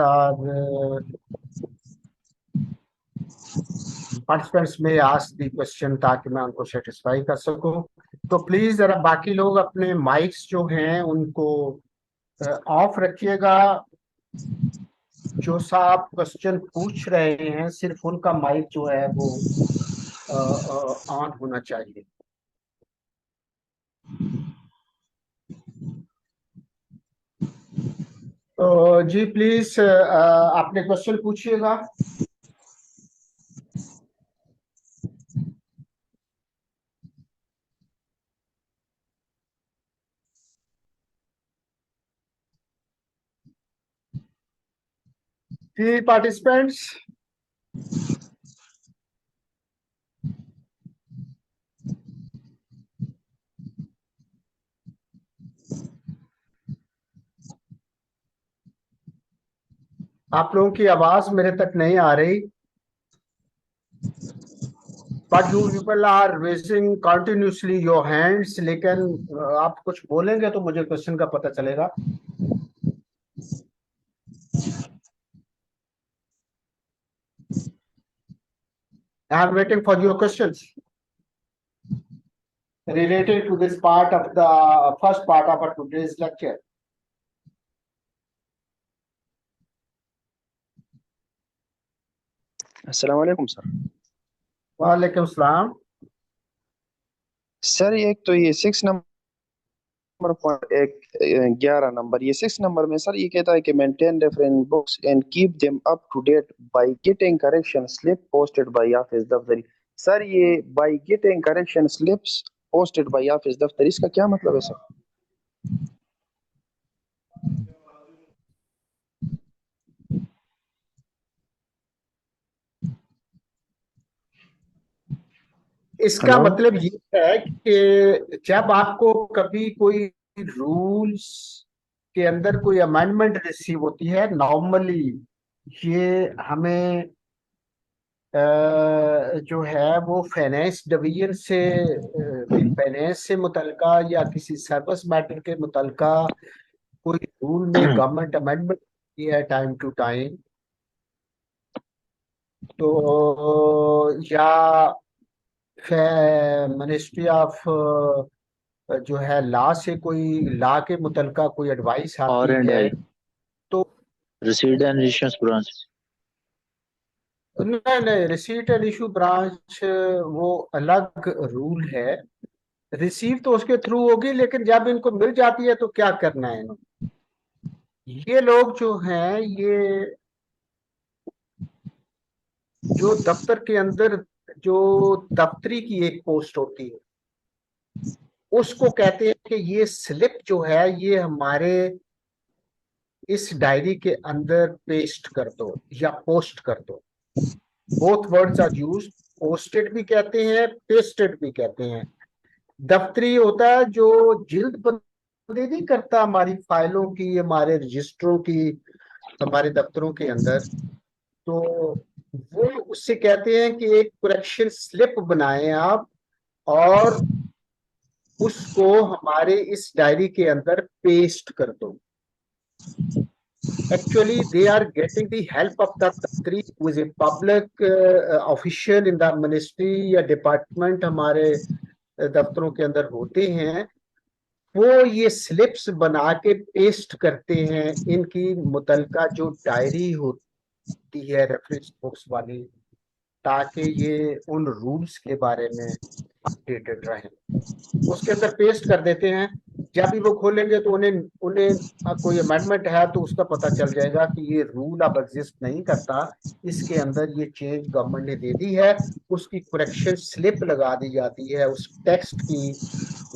may ask the question ताकि मैं उनको सेटिस्फाई कर सकूं। तो प्लीज जरा बाकी लोग अपने माइक्स जो हैं उनको ऑफ रखिएगा। जो साहब क्वेश्चन पूछ रहे हैं सिर्फ उनका माइक जो है वो ऑन होना चाहिए। तो जी प्लीज अपने क्वेश्चन पूछिएगा। जी पार्टिसिपेंट्स, आप लोगों की आवाज मेरे तक नहीं आ रही, but you people are raising continuously your hands, लेकिन आप कुछ बोलेंगे तो मुझे क्वेश्चन का पता चलेगा। I am waiting for your questions related to this part of the first part of our today's lecture. अस्सलाम वालेकुम सर। वालेकुम सलाम। सर एक तो ये 6 नंबर एक 11 नंबर, ये 6 नंबर में सर ये कहता है कि maintain reference books and keep them up to date by getting correction slip posted by office दफ्तरी। सर ये by getting correction slips posted by office दफ्तरी, इसका क्या मतलब है सर? इसका हेलो। मतलब ये है कि जब आपको कभी कोई रूल्स के अंदर कोई अमेंडमेंट रिसीव होती है, नॉर्मली ये हमें जो है वो फाइनेंस डिवीजन से, फाइनेंस से मुतलका या किसी सर्विस मैटर के मुतलका कोई रूल में गवर्नमेंट अमेंडमेंट की है टाइम टू टाइम, तो या मिनिस्ट्री ऑफ जो है लॉ से कोई लॉ के मुतलका कोई एडवाइस आर आती एंड है, आई तो रिसीव्ड एंड इश्यूएंस ब्रांच। नहीं नहीं, रिसीट एंड इशू ब्रांच वो अलग रूल है। रिसीव तो उसके थ्रू होगी, लेकिन जब इनको मिल जाती है तो क्या करना है इन्होंने? ये लोग जो हैं, ये जो दफ्तर के अंदर जो दफ्तरी की एक पोस्ट होती है, उसको कहते हैं कि ये स्लिप जो है ये हमारे इस डायरी के अंदर पेस्ट कर दो या पोस्ट कर दो। Both words are use, posted भी कहते हैं, पेस्टेड भी कहते हैं। दफ्तरी होता है जो जिल्दबंदी नहीं करता हमारी फाइलों की, हमारे रजिस्टरों की, हमारे दफ्तरों के अंदर, तो वो उससे कहते हैं कि एक करेक्शन स्लिप बनाएं आप और उसको हमारे इस डायरी के अंदर पेस्ट कर दो। Actually, they are getting the help of the Taktri, who is a public official in the ministry या डिपार्टमेंट हमारे दफ्तरों के अंदर होते हैं। वो ये स्लिप्स बना के पेस्ट करते हैं इनकी मुतलका जो डायरी होती है रेफरेंस बुक्स वाली, ताकि ये उन रूल्स के बारे में अपडेटेड रहें। उसके अंदर पेस्ट कर देते हैं। जब भी वो खोलेंगे तो उन्हें उन्हें कोई अमेंडमेंट है तो उसका पता चल जाएगा कि ये रूल अब एग्जिस्ट नहीं करता, इसके अंदर ये चेंज गवर्नमेंट ने दे दी है। उसकी करेक्शन स्लिप लगा दी जाती है उस टेक्स्ट की,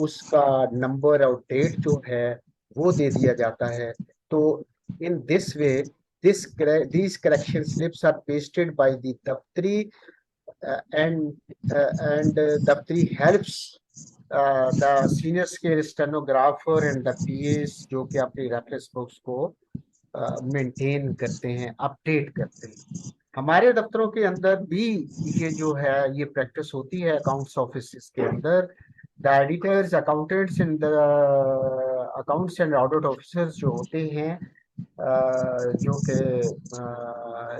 उसका नंबर और डेट जो है वो दे दिया जाता है। तो in this way this these correction slips are pasted by the daftari, and daftari helps the senior scale stenographer and the PS जो कि अपनी रेफरेंस बुक्स को मेंटेन करते हैं, अपडेट करते हैं। हमारे दफ्तरों के अंदर भी ये जो है ये प्रैक्टिस होती है अकाउंट्स ऑफिस के अंदर। The editors, accountants and the accounts and audit officers जो होते हैं, जो कि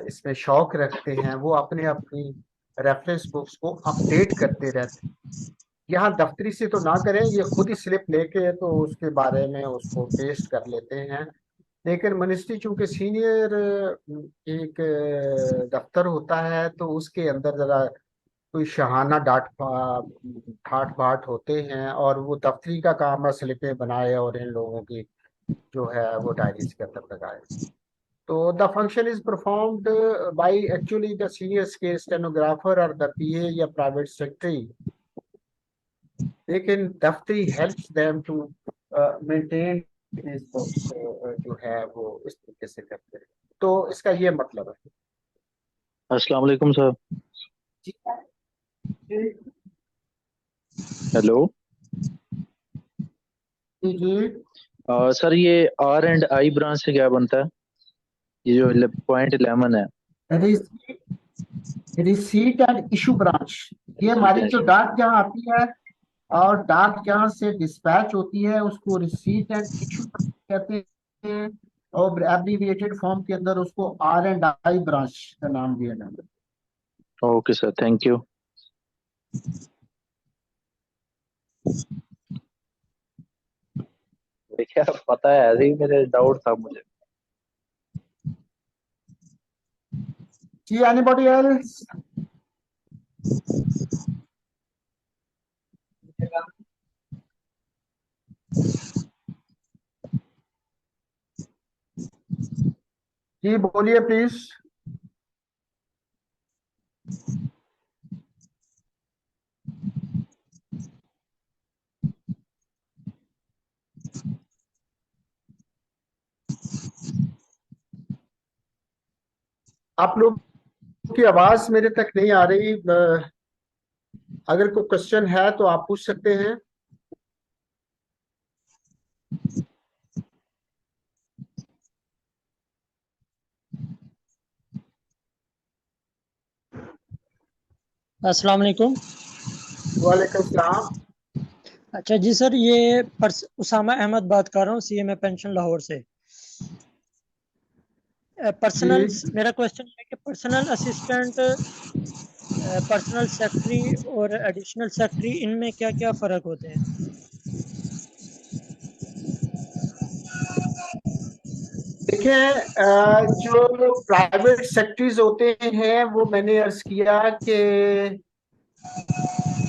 इसमें शौक रखते हैं, वो अपने अपनी रेफरेंस बुक्स को अपडेट करते रहते हैं। यहाँ दफ्तरी से तो ना करें, ये खुद ही स्लिप लेके तो उसके बारे में उसको पेस्ट कर लेते हैं। लेकिन मिनिस्ट्री चूंकि सीनियर एक दफ्तर होता है, तो उसके अंदर जरा कोई शहाना ठाट बाट होते हैं, और वो दफ्तरी का काम है स्लिपें बनाए और इन लोगों की जो है वो डायरीज के अंदर लगाए। तो the function is performed by actually the senior scale stenographer और द पीए या प्राइवेट सेक्रेटरी, लेकिन दफ्तरी helps them to maintain this books, जो है वो इस तरीके से करते हैं। तो इसका ये मतलब है। अस्सलाम वालेकुम सर। जी जी हेलो। जी। सर ये आर एंड आई ब्रांच से क्या बनता है? ये जो पॉइंट 11 है। रिसीट एंड इशू ब्रांच, ये हमारी जो डाक जहां आती है और डाक जहां से डिस्पैच होती है उसको रिसीट एंड इशू कहते हैं, और एब्रीविएटेड फॉर्म के अंदर उसको R&I ब्रांच का नाम दिया जाता है। Okay sir, thank you. देखिए, पता है, ऐसे ही मेरे डाउट था मुझे। जी, एनीबॉडी एल्स? जी बोलिए प्लीज। आप लोग की आवाज मेरे तक नहीं आ रही, अगर कोई क्वेश्चन है तो आप पूछ सकते हैं। अस्सलाम वालेकुम। वालेकुम सलाम। अच्छा जी सर, ये उसामा अहमद बात कर रहा हूँ, CMA पेंशन लाहौर से। जी पर्सनल, मेरा क्वेश्चन है कि पर्सनल असिस्टेंट, पर्सनल सेक्रेटरी और एडिशनल सेक्रेटरी, इनमें क्या क्या फ़र्क होते हैं? देखिए, जो प्राइवेट सेक्टर्स होते हैं वो मैंने अर्ज किया कि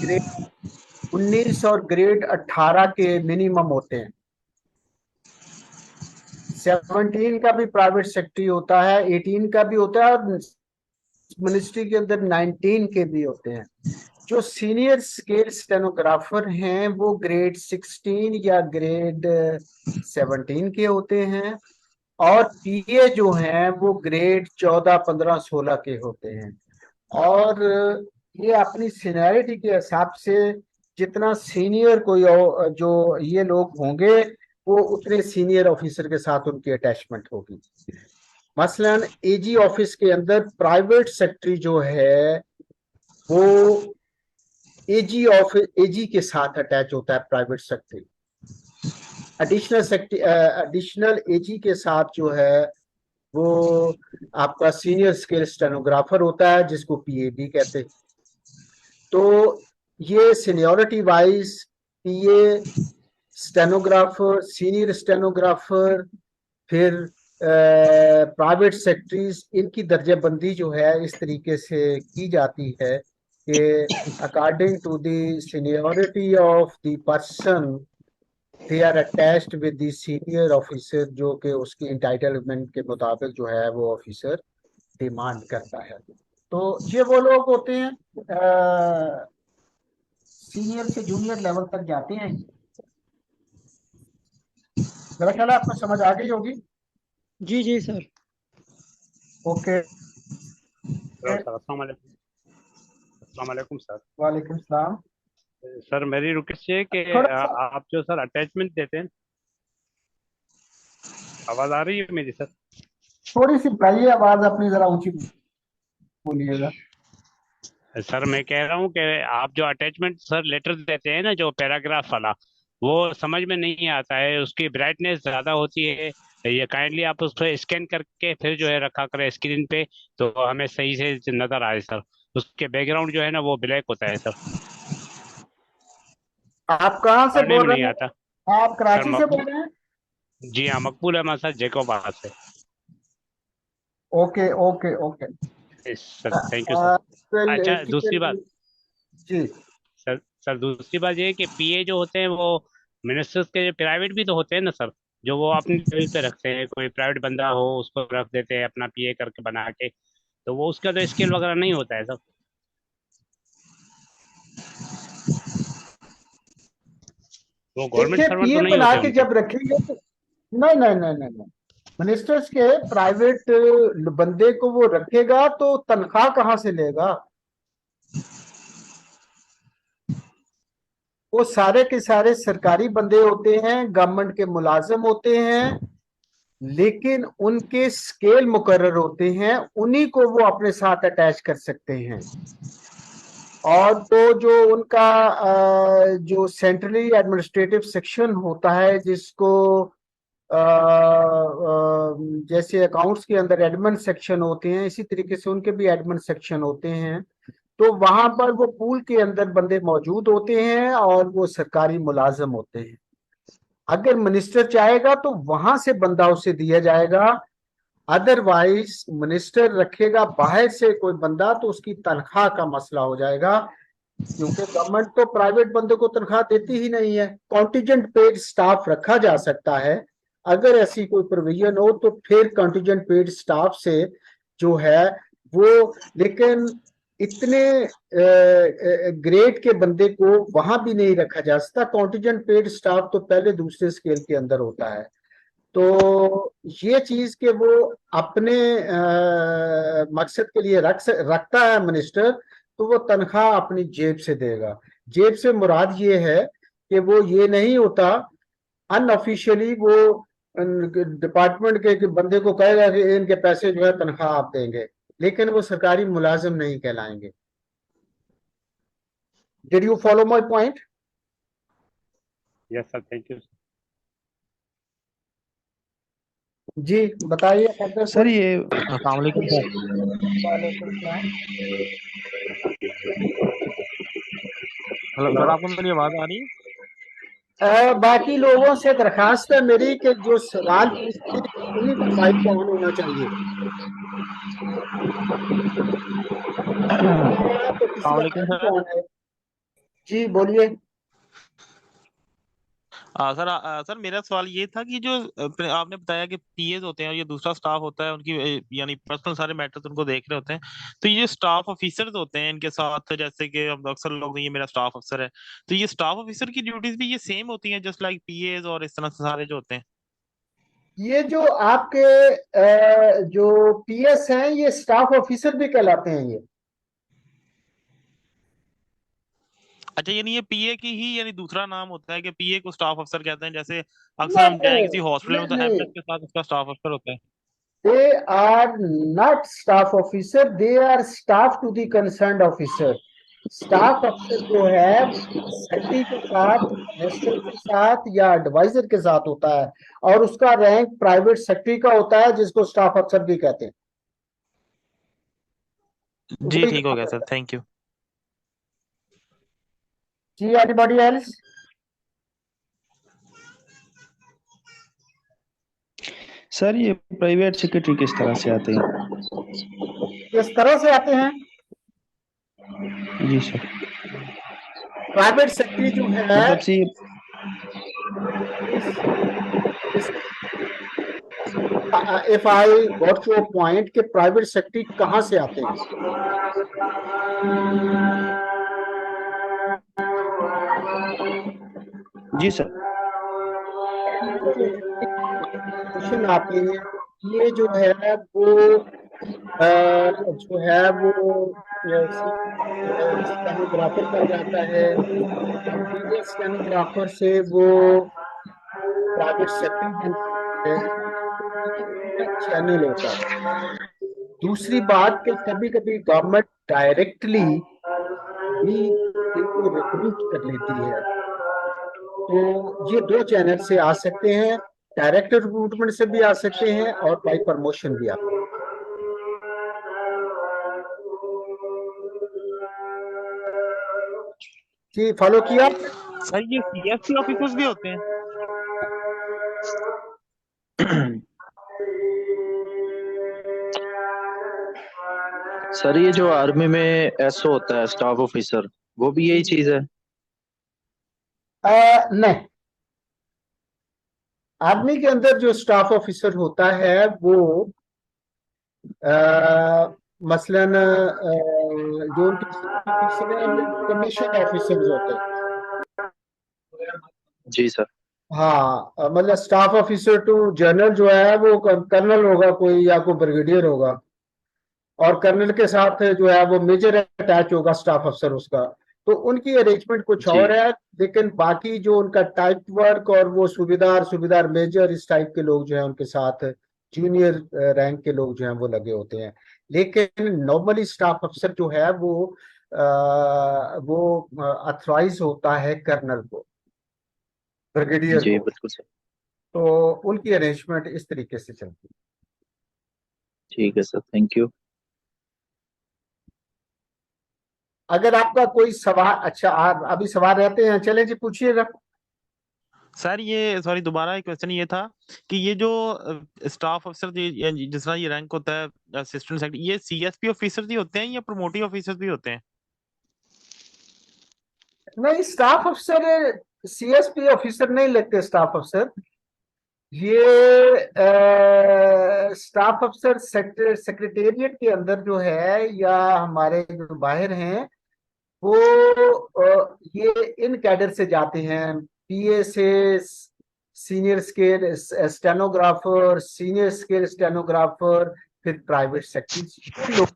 ग्रेड 19 और ग्रेड 18 के मिनिमम होते हैं। 17 का भी प्राइवेट सेक्टर होता है, 18 का भी होता है, और मिनिस्ट्री के अंदर 19 के भी होते हैं। जो सीनियर स्केल स्टेनोग्राफर हैं वो ग्रेड 16 या ग्रेड 17 के होते हैं, और पीए जो हैं वो ग्रेड 14, 15, 16 के होते हैं। और ये अपनी सीनियरिटी के हिसाब से जितना सीनियर कोई जो ये लोग होंगे वो उतने सीनियर ऑफिसर के साथ उनकी अटैचमेंट होगी। मसलन एजी ऑफिस के अंदर प्राइवेट सेक्रेटरी जो है वो एजी के साथ अटैच होता है प्राइवेट सेक्रेटरी। एडिशनल एजी के साथ जो है वो आपका सीनियर स्केल स्टेनोग्राफर होता है जिसको पीएडी कहते हैं। तो ये सीनियरिटी वाइज पीए, स्टेनोग्राफर, सीनियर स्टेनोग्राफर, फिर प्राइवेट सेक्रेटरीज, इनकी दर्जेबंदी जो है इस तरीके से की जाती है कि according to the seniority of the person they are attached with the senior officer, जो कि उसकी इंटाइटलमेंट के मुताबिक जो है वो ऑफिसर डिमांड करता है। तो ये वो लोग होते हैं, सीनियर से जूनियर लेवल तक जाते हैं। मेरा ख्याल है आपको समझ आ गई होगी। जी जी सर। ओके। हेलो सर, अस्सलाम वालेकुम। अस्सलाम वालेकुम सर। वालेकुम सलाम। सर मेरी रिक्वेस्ट है कि थोड़ा सा आप जो सर अटैचमेंट देते हैं, आवाज़ आ रही है मेरी सर? थोड़ी सी बढ़ाइए आवाज अपनी, जरा ऊंची बोलिएगा। सर मैं कह रहा हूँ कि आप जो अटैचमेंट सर लेटर देते हैं ना, जो पैराग्राफ वाला, वो समझ में नहीं आता है, उसकी ब्राइटनेस ज़्यादा होती है। ये काइंडली आप उसको स्कैन करके फिर जो है रखा करें स्क्रीन पे, तो हमें सही से नज़र आए सर। उसके बैकग्राउंड जो है ना वो ब्लैक होता है सर, आप कहाँ से पढ़ने में बोल नहीं रहे आता। हैं? आप सर कराची से बोल रहे हैं? जी हाँ, मकबूल अहमद सर, जैकोबाद से। Okay okay okay. Sir thank you sir. अच्छा, दूसरी बात जी सर, दूसरी बात ये है कि पीए जो होते हैं वो मिनिस्टर्स के प्राइवेट भी तो होते हैं ना सर, जो वो अपनी लेवल पे रखते हैं। कोई प्राइवेट बंदा हो उसको रख देते हैं अपना पीए करके बना के, तो वो उसका तो स्केल वगैरह नहीं होता है सर, वो गवर्नमेंट देखिए, सर्वेंट तो पीए नहीं बना होते के उनके। जब रखेंगे तो नहीं नहीं नहीं नहीं नहीं, मिनिस्टर्स के प्राइवेट बंदे को वो रखेगा तो तनख्वाह कहाँ से लेगा? वो सारे के सारे सरकारी बंदे होते हैं, गवर्नमेंट के मुलाजिम होते हैं। लेकिन उनके स्केल मुकर्रर होते हैं, उन्हीं को वो अपने साथ अटैच कर सकते हैं। और तो जो उनका जो सेंट्रली एडमिनिस्ट्रेटिव सेक्शन होता है, जिसको जैसे अकाउंट्स के अंदर एडमिन सेक्शन होते हैं, इसी तरीके से उनके भी एडमिन सेक्शन होते हैं। तो वहां पर वो पूल के अंदर बंदे मौजूद होते हैं और वो सरकारी मुलाजिम होते हैं। अगर मिनिस्टर चाहेगा तो वहां से बंदा उसे दिया जाएगा, अदरवाइज मिनिस्टर रखेगा बाहर से कोई बंदा तो उसकी तनख्वाह का मसला हो जाएगा, क्योंकि गवर्नमेंट तो प्राइवेट बंदे को तनख्वाह देती ही नहीं है। कॉन्टिजेंट पेड स्टाफ रखा जा सकता है, अगर ऐसी कोई प्रोविजन हो तो फिर कॉन्टिजेंट पेड स्टाफ से जो है वो, लेकिन इतने ग्रेड के बंदे को वहां भी नहीं रखा जा सकता। कॉन्टिजेंट पेड स्टाफ तो पहले दूसरे स्केल के अंदर होता है। तो ये चीज के वो अपने मकसद के लिए रखता है मिनिस्टर, तो वो तनख्वाह अपनी जेब से देगा। जेब से मुराद ये है कि वो ये नहीं होता अनऑफिशियली वो डिपार्टमेंट के बंदे को कहेगा कि इनके पैसे जो है तनख्वाह आप देंगे, लेकिन वो सरकारी मुलाजिम नहीं कहलाएंगे। Did you follow my point? Yes sir, thank you. जी बताइए फर्दर सर कुछ। ये अस्सलाम वालेकुम सर। वालेकुम सलाम। हेलो सर, आपको मेरी आवाज आ रही है? बाकी लोगों से दरखास्त है मेरी कि जो सवाल पूछते हैं उन्हीं का माइक ऑन होना चाहिए। तो किसी अस्सलाम का वालेकुम माइक सर। ऑन है। जी बोलिए। सर सर मेरा सवाल ये था कि जो आपने बताया कि पीएस होते हैं और ये दूसरा स्टाफ होता है, उनकी यानी पर्सनल सारे मैटर्स उनको देख रहे होते हैं। तो ये स्टाफ ऑफिसर्स होते हैं इनके साथ, जैसे कि अब अक्सर लोग ये मेरा स्टाफ अफसर है, तो ये स्टाफ ऑफिसर की ड्यूटीज भी ये सेम होती हैं जस्ट लाइक पीएस और इस तरह से सारे जो होते हैं? ये जो आपके जो पीएस हैं ये स्टाफ ऑफिसर भी कहलाते हैं ये। अच्छा, यानी ये पीए की ही यानी दूसरा नाम होता है कि पीए को स्टाफ अफसर कहते हैं, जैसे अक्सर हम जाएं नहीं किसी हॉस्पिटल में तो नहीं, एमएस के साथ उसका स्टाफ अफसर होता है। they are not staff officer, they are staff to the concerned officer। Staff अफसर जो है सेक्रेटरी के साथ, मिनिस्टर के साथ या एडवाइजर के साथ होता है, और उसका रैंक प्राइवेट सेक्रेटरी का होता है जिसको स्टाफ अफसर भी कहते हैं। जी वही ठीक हो काम गया सर, करता है। Thank you. जी एनीबॉडी एल्स? सर ये प्राइवेट सेक्रेटरी किस तरह से आते हैं? किस तरह से आते हैं? जी सर। प्राइवेट सेक्रेटरी जो है मतलब से इस if I got your point कि प्राइवेट सेक्रेटरी कहां से आते हैं। जी सर। क्वेश्चन आते हैं, ये जो है वो जो है वो स्टेनोग्राफर पर जाता है, और स्टेनोग्राफर से वो प्राइवेट सेक्रेटरी बनता है। तो चैनल होता है। दूसरी बात कि कभी कभी गवर्नमेंट डायरेक्टली भी इनको रिक्रूट कर लेती है। तो ये दो चैनल से आ सकते हैं, डायरेक्ट रिक्रूटमेंट से भी आ सकते हैं और बाई प्रमोशन भी आ। जी फॉलो किया। सर ये सीएससी ऑफिसर्स भी होते हैं? सर ये जो आर्मी में एसओ होता है, स्टाफ ऑफिसर, वो भी यही चीज है? नहीं, आर्मी के अंदर जो स्टाफ ऑफिसर होता है वो मसलन जो उनके कमीशन ऑफिसर्स होते हैं। जी सर। हाँ मतलब स्टाफ ऑफिसर टू जनरल जो है वो कर्नल होगा कोई, या कोई ब्रिगेडियर होगा, और कर्नल के साथ जो है वो मेजर अटैच होगा स्टाफ अफसर उसका। तो उनकी अरेंजमेंट कुछ जी और है, लेकिन बाकी जो उनका टाइप वर्क और वो सूबेदार सूबेदार मेजर इस टाइप के लोग जो है उनके साथ जूनियर रैंक के लोग जो हैं वो लगे होते हैं। लेकिन नॉर्मली स्टाफ अफसर जो है वो अथराइज होता है कर्नल को, ब्रिगेडियर जी को। बिल्कुल सर। तो उनकी अरेंजमेंट इस तरीके से चलती है। ठीक है सर, थैंक यू। अगर आपका कोई सवाल, अच्छा आप अभी सवाल रहते हैं, चलें जी पूछिएगा। सर ये सॉरी दोबारा एक क्वेश्चन ये था कि ये जो स्टाफ अफसर जिस तरह ये रैंक होता है असिस्टेंट सेक्रेटरी, ये सीएसपी ऑफिसर ही होते हैं या प्रोमोटिव ऑफिसर भी होते हैं? नहीं, स्टाफ अफसर सीएसपी ऑफिसर नहीं लगते स्टाफ अफसर। ये स्टाफ अफसर सेक्रेटेरिएट के अंदर जो है या हमारे जो बाहर हैं वो ये इन कैडर से जाते हैं, पीए से, senior scale stenographer, senior scale stenographer, फिर प्राइवेट सेक्रेटरी। लोग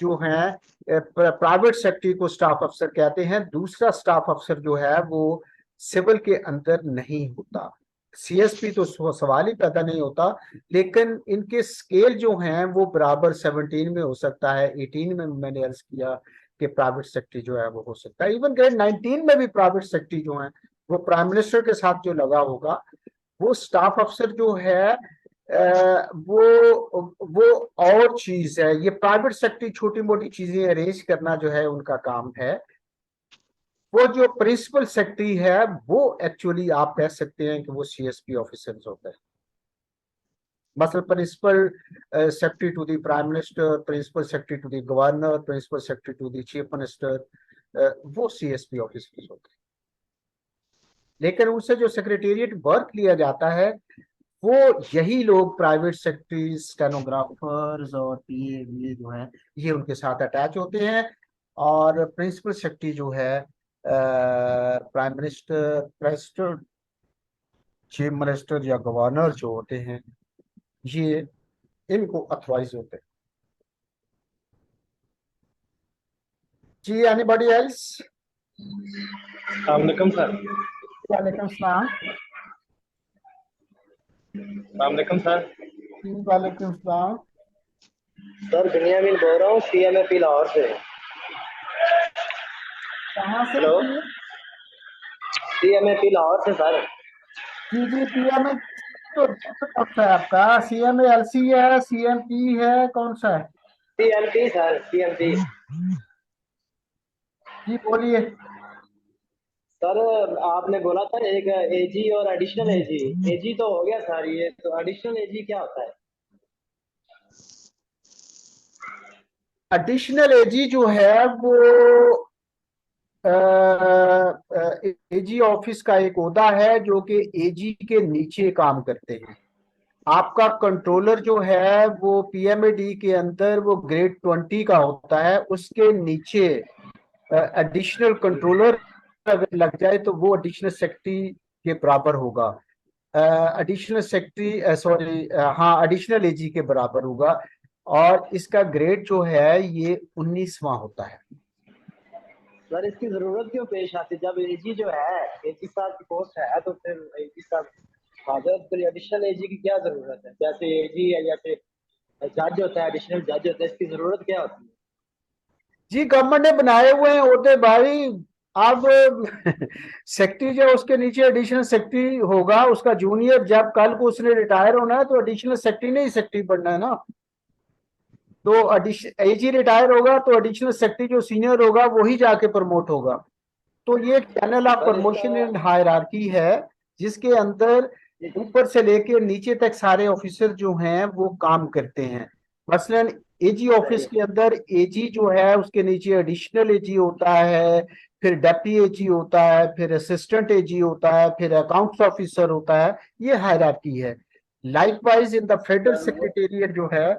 जो हैं प्राइवेट सेक्रेटरी को स्टाफ अफसर कहते हैं। दूसरा स्टाफ अफसर जो है वो सिविल के अंदर नहीं होता। सीएसपी तो सवाल ही पैदा नहीं होता, लेकिन इनके स्केल जो हैं वो बराबर 17 में हो सकता है, 18 में मैंने अर्ज किया कि प्राइवेट सेक्रेटरी जो है वो हो सकता है। इवन ग्रेड 19 में भी प्राइवेट सेक्रेटरी जो है वो प्राइम मिनिस्टर के साथ जो लगा होगा, वो स्टाफ अफसर जो है वो और चीज है। ये प्राइवेट सेक्टर छोटी मोटी चीजें अरेंज करना जो है उनका काम है। वो जो प्रिंसिपल सेक्रेटरी है वो एक्चुअली आप कह सकते हैं कि वो सीएसपी ऑफिसर्स होते हैं। मतलब principal secretary to the prime minister, principal secretary to the governor, principal secretary to the chief minister, वो सीएसपी ऑफिसर्स होते हैं। लेकिन उनसे जो सेक्रेटेरिएट वर्क लिया जाता है वो यही लोग प्राइवेट सेक्रेटरी, स्टेनोग्राफर्स और पीए जो है ये उनके साथ अटैच होते हैं। और प्रिंसिपल सेक्रेटरी जो है prime minister, president, chief minister या गवर्नर जो होते हैं ये इनको अथॉराइज होते हैं। जी एनीबॉडी एल्स? वालेकुम सर। वालेकुम सलाम। वालेकुम सर। जी वालेकुम सलाम। सर बिनियामिन बोल रहा हूँ सीएमएपी लाहौर से। कहाँ से? हेलो, सीएमएपी लाहौर से सर। जी जी, पीएम तो कौन सा है आपका? सीएम एलसी है, सीएमपी है, कौन सा है? CMP sir, CMP. जी बोलिए। सर आपने बोला था एक एजी और एडिशनल एजी। एजी तो हो गया सर, ये तो एडिशनल एजी क्या होता है? एडिशनल एजी जो है वो एजी ऑफिस का एक ओहदा है जो कि एजी के नीचे काम करते हैं। आपका कंट्रोलर जो है वो पीएमएडी के अंदर वो ग्रेड 20 का होता है। उसके नीचे एडिशनल कंट्रोलर अगर लग जाए तो वो एडिशनल सेक्रेटरी के बराबर होगा। एडिशनल सेक्रेटरी सॉरी, हाँ, एडिशनल एजी के बराबर होगा। और इसका ग्रेड जो है ये 19वां होता है। सर इसकी जरूरत क्यों पेश आती है? जब एजी जो है एजी साहब की पोस्ट है तो फिर एजी साहब फादर, फिर एडिशनल एजी की क्या जरूरत है? जैसे एजी है, जैसे जज होता है, एडिशनल जज होता है, इसकी जरूरत क्या होती है? जी गवर्नमेंट ने बनाए हुए हैं ओहदे भाई। अब सेक्रेटरी जो उसके नीचे एडिशनल सेक्रेटरी होगा, उसका जूनियर जब कल को उसने रिटायर होना है तो एडिशनल सेक्रेटरी ने ही सेक्रेटरी बनना है ना। तो एजी रिटायर होगा तो एडिशनल सेक्रेटरी जो सीनियर होगा वही जाके प्रमोट होगा। तो ये एक चैनल ऑफ सर प्रमोशन इसका एंड हायरार्की है जिसके अंदर ऊपर से लेके नीचे तक सारे ऑफिसर जो हैं वो काम करते हैं। मसलन एजी ऑफिस के अंदर एजी जो है उसके नीचे एडिशनल एजी होता है, फिर डेप्टी एजी होता है, फिर असिस्टेंट एजी होता है, फिर अकाउंट्स ऑफिसर होता है। ये हायरार्की है। Likewise in the federal secretariat जो है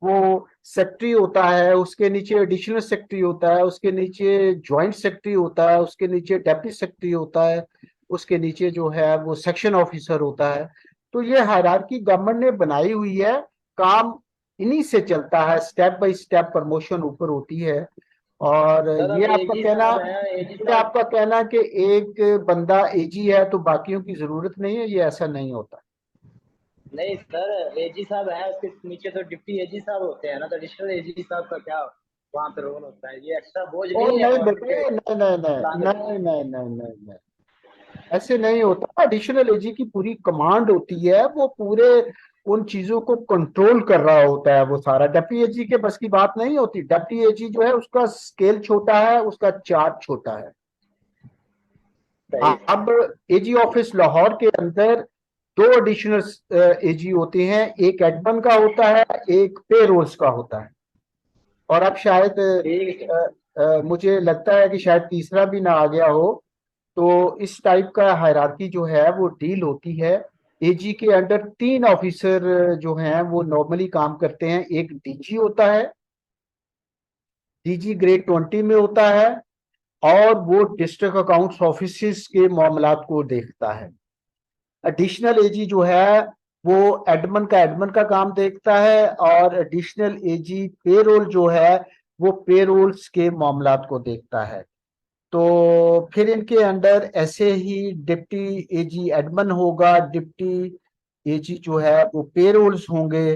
वो सेक्रेटरी होता है, उसके नीचे एडिशनल सेक्रेटरी होता है, उसके नीचे ज्वाइंट सेक्रेटरी होता है, उसके नीचे डेप्टी सेक्रेटरी होता है, उसके नीचे जो है वो सेक्शन ऑफिसर होता है। तो ये हायरार्की गवर्नमेंट ने बनाई हुई है, काम इन्हीं से चलता है, स्टेप बाय स्टेप प्रमोशन ऊपर होती है। और सर ये अब आपका एजी कहना, साहब हैं, एजी ये साहब। आपका कहना कि एक बंदा एजी है तो बाकियों की जरूरत नहीं है, ये ऐसा नहीं होता। नहीं सर, एजी साहब हैं, उसके नीचे तो डिप्टी एजी साहब होते हैं ना, तो एडिशनल एजी साहब का क्या वहाँ पे रोल होता है? ये एक्स्ट्रा बोझ ओ नहीं है नहीं गवर्नमेंट बेटे, के नहीं नहीं नहीं लाने में? नहीं नहीं नहीं नहीं नहीं, ऐसे नहीं होता। एडिशनल एजी की पूरी कमांड होती है, वो पूरे उन चीजों को कंट्रोल कर रहा होता है। वो सारा डेप्टी एजी के बस की बात नहीं होती। डेप्टी एजी जो है उसका स्केल छोटा है, उसका चार्ज छोटा है। सही सर। अब एजी ऑफिस लाहौर के अंदर दो एडिशनल एजी होते हैं, एक एडमन का होता है, एक पे रोल्स का होता है। और अब शायद ठीक है सर। मुझे लगता है कि शायद तीसरा भी ना आ गया हो। तो इस टाइप का हायरार्की जो है वो डील होती है। एजी के अंडर तीन ऑफिसर जो हैं वो नॉर्मली काम करते हैं। एक डीजी होता है, डीजी ग्रेड 20 में होता है, और वो डिस्ट्रिक्ट अकाउंट्स ऑफिस के मामलात को देखता है। एडिशनल एजी जो है वो एडमन का काम देखता है, और एडिशनल एजी पेरोल जो है वो पेरोल्स के मामलात को देखता है। तो फिर इनके अंडर ऐसे ही डिप्टी एजी एडमन होगा, डिप्टी एजी जो है वो पेरोल्स होंगे।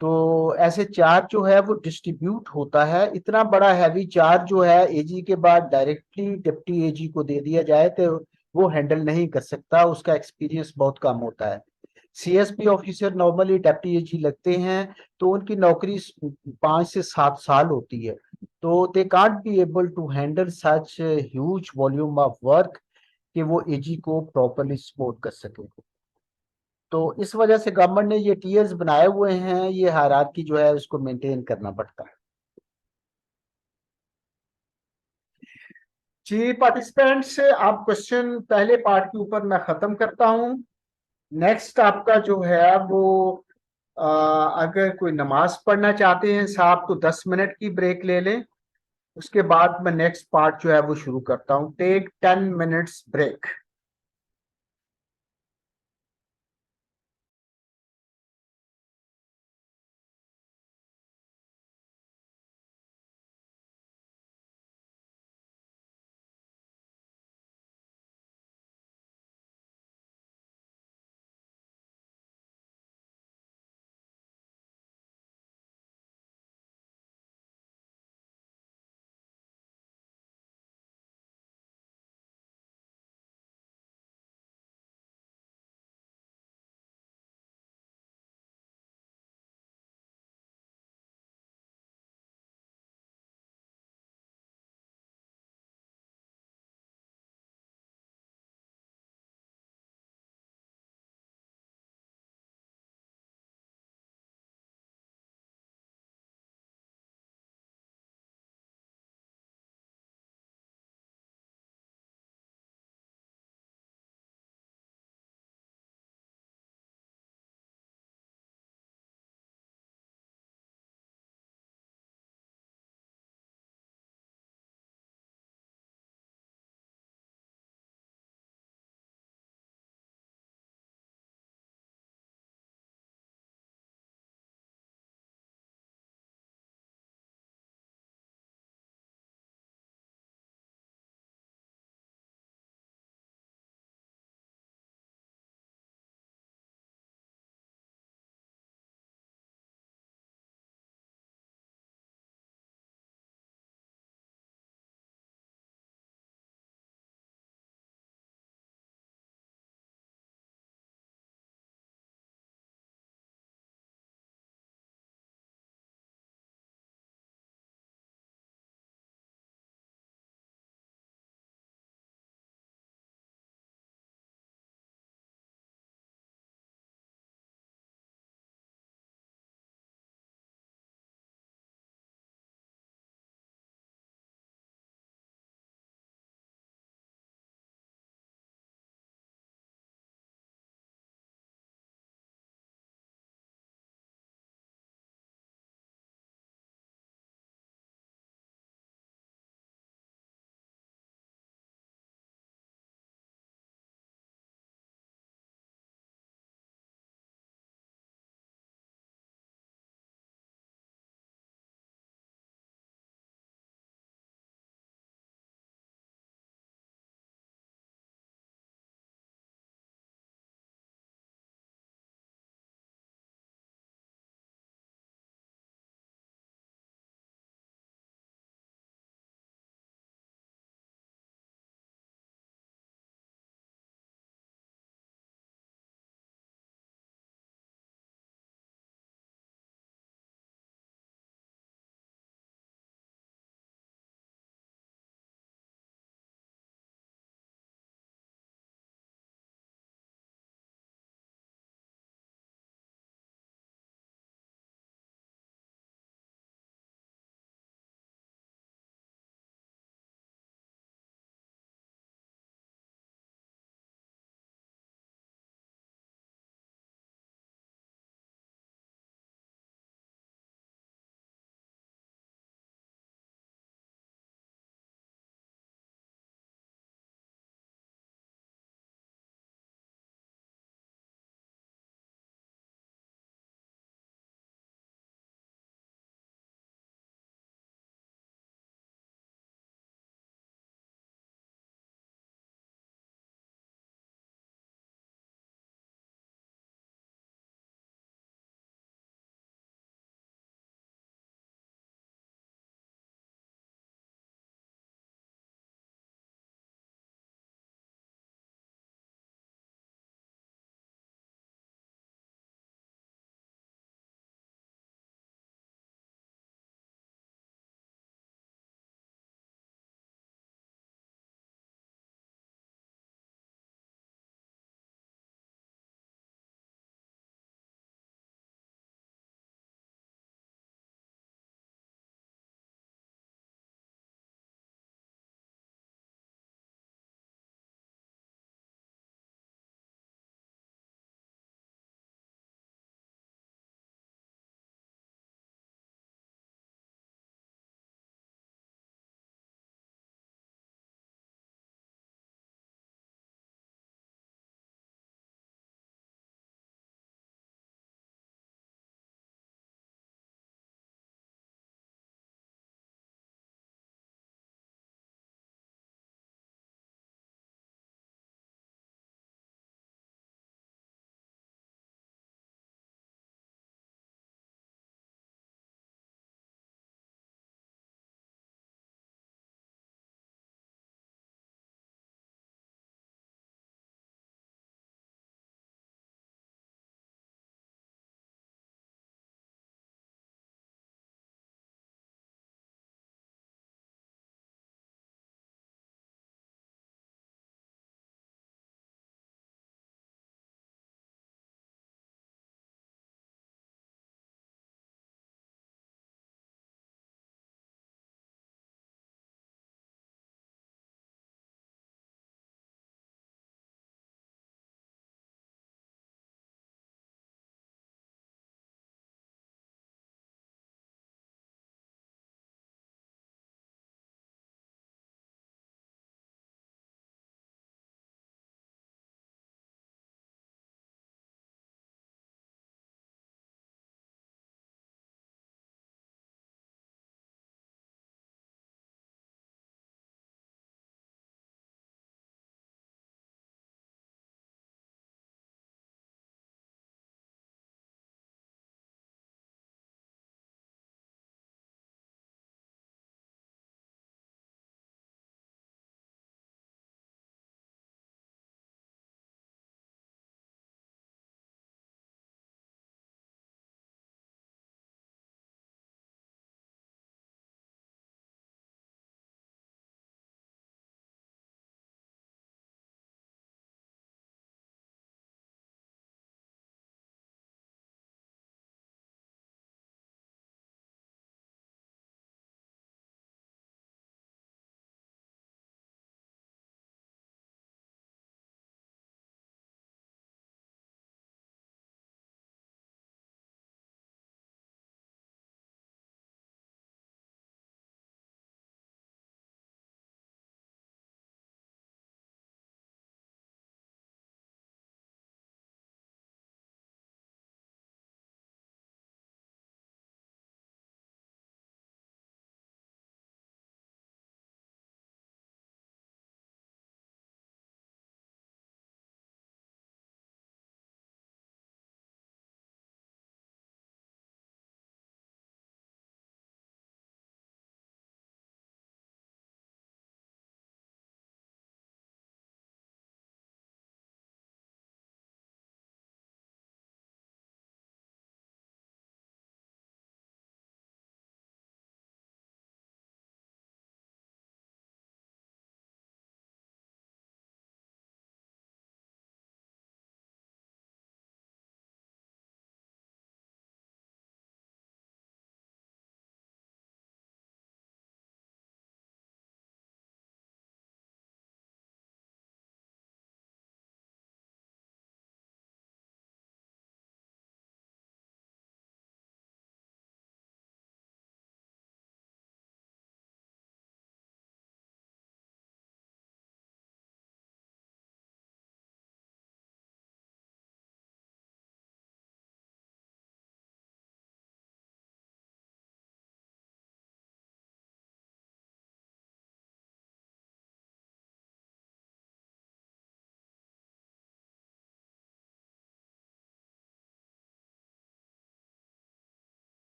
तो ऐसे चार्ज जो है वो डिस्ट्रीब्यूट होता है। इतना बड़ा हैवी चार्ज जो है एजी के बाद डायरेक्टली डिप्टी एजी को दे दिया जाए तो वो हैंडल नहीं कर सकता, उसका एक्सपीरियंस बहुत कम होता है। सीएसपी ऑफिसर नॉर्मली डेप्टी एजी लगते हैं तो उनकी नौकरी 5 से 7 साल होती है। तो they can't be able to handle such huge volume of work कि वो एजी को प्रॉपरली सपोर्ट कर सके। तो इस वजह से गवर्नमेंट ने ये टीयर्स बनाए हुए हैं, ये हायरार्की जो है उसको मेंटेन करना पड़ता है। जी पार्टिसिपेंट्स, आप क्वेश्चन पहले पार्ट के ऊपर मैं खत्म करता हूँ। नेक्स्ट आपका जो है वो अगर कोई नमाज पढ़ना चाहते हैं साहब तो 10 मिनट की ब्रेक ले लें। उसके बाद मैं नेक्स्ट पार्ट जो है वो शुरू करता हूँ। Take 10 minutes break.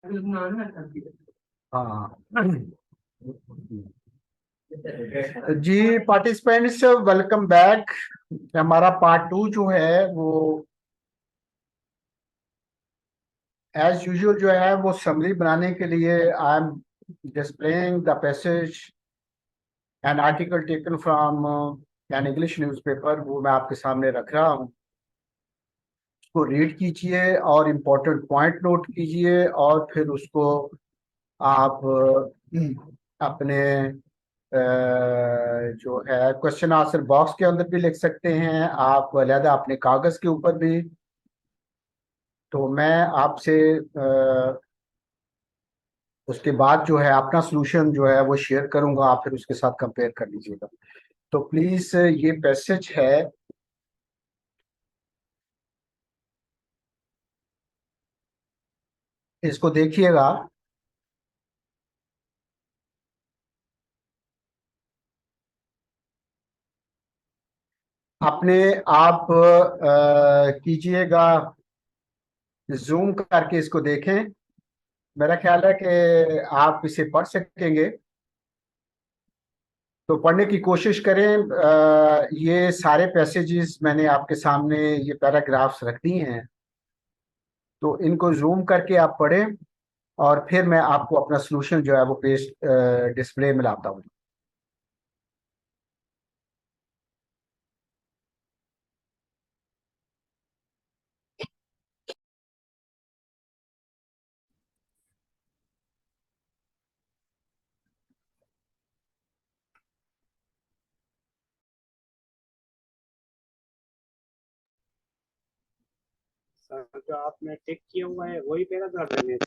हाँ जी पार्टिसिपेंट्स, वेलकम बैक। हमारा पार्ट 2 जो है वो एज यूजुअल जो है वो समरी बनाने के लिए I am displaying the passage an article taken from an English newspaper, वो मैं आपके सामने रख रहा हूँ। उसको रीड कीजिए और इम्पोर्टेंट पॉइंट नोट कीजिए, और फिर उसको आप अपने जो है क्वेश्चन आंसर बॉक्स के अंदर भी लिख सकते हैं, आप अलहदा अपने कागज के ऊपर भी। तो मैं आपसे उसके बाद जो है अपना सोल्यूशन जो है वो शेयर करूंगा, आप फिर उसके साथ कंपेयर कर लीजिएगा। तो प्लीज ये पैसेज है, इसको देखिएगा। अपने आप कीजिएगा, जूम करके इसको देखें। मेरा ख्याल है कि आप इसे पढ़ सकेंगे, तो पढ़ने की कोशिश करें। ये सारे पैसेजेस मैंने आपके सामने ये पैराग्राफ्स रख दी हैं, तो इनको जूम करके आप पढ़ें, और फिर मैं आपको अपना सलूशन जो है वो पेश डिस्प्ले में लाता हूँ। सर जो आपने टिक किया हुआ है वही पैराग्राफ है मेरे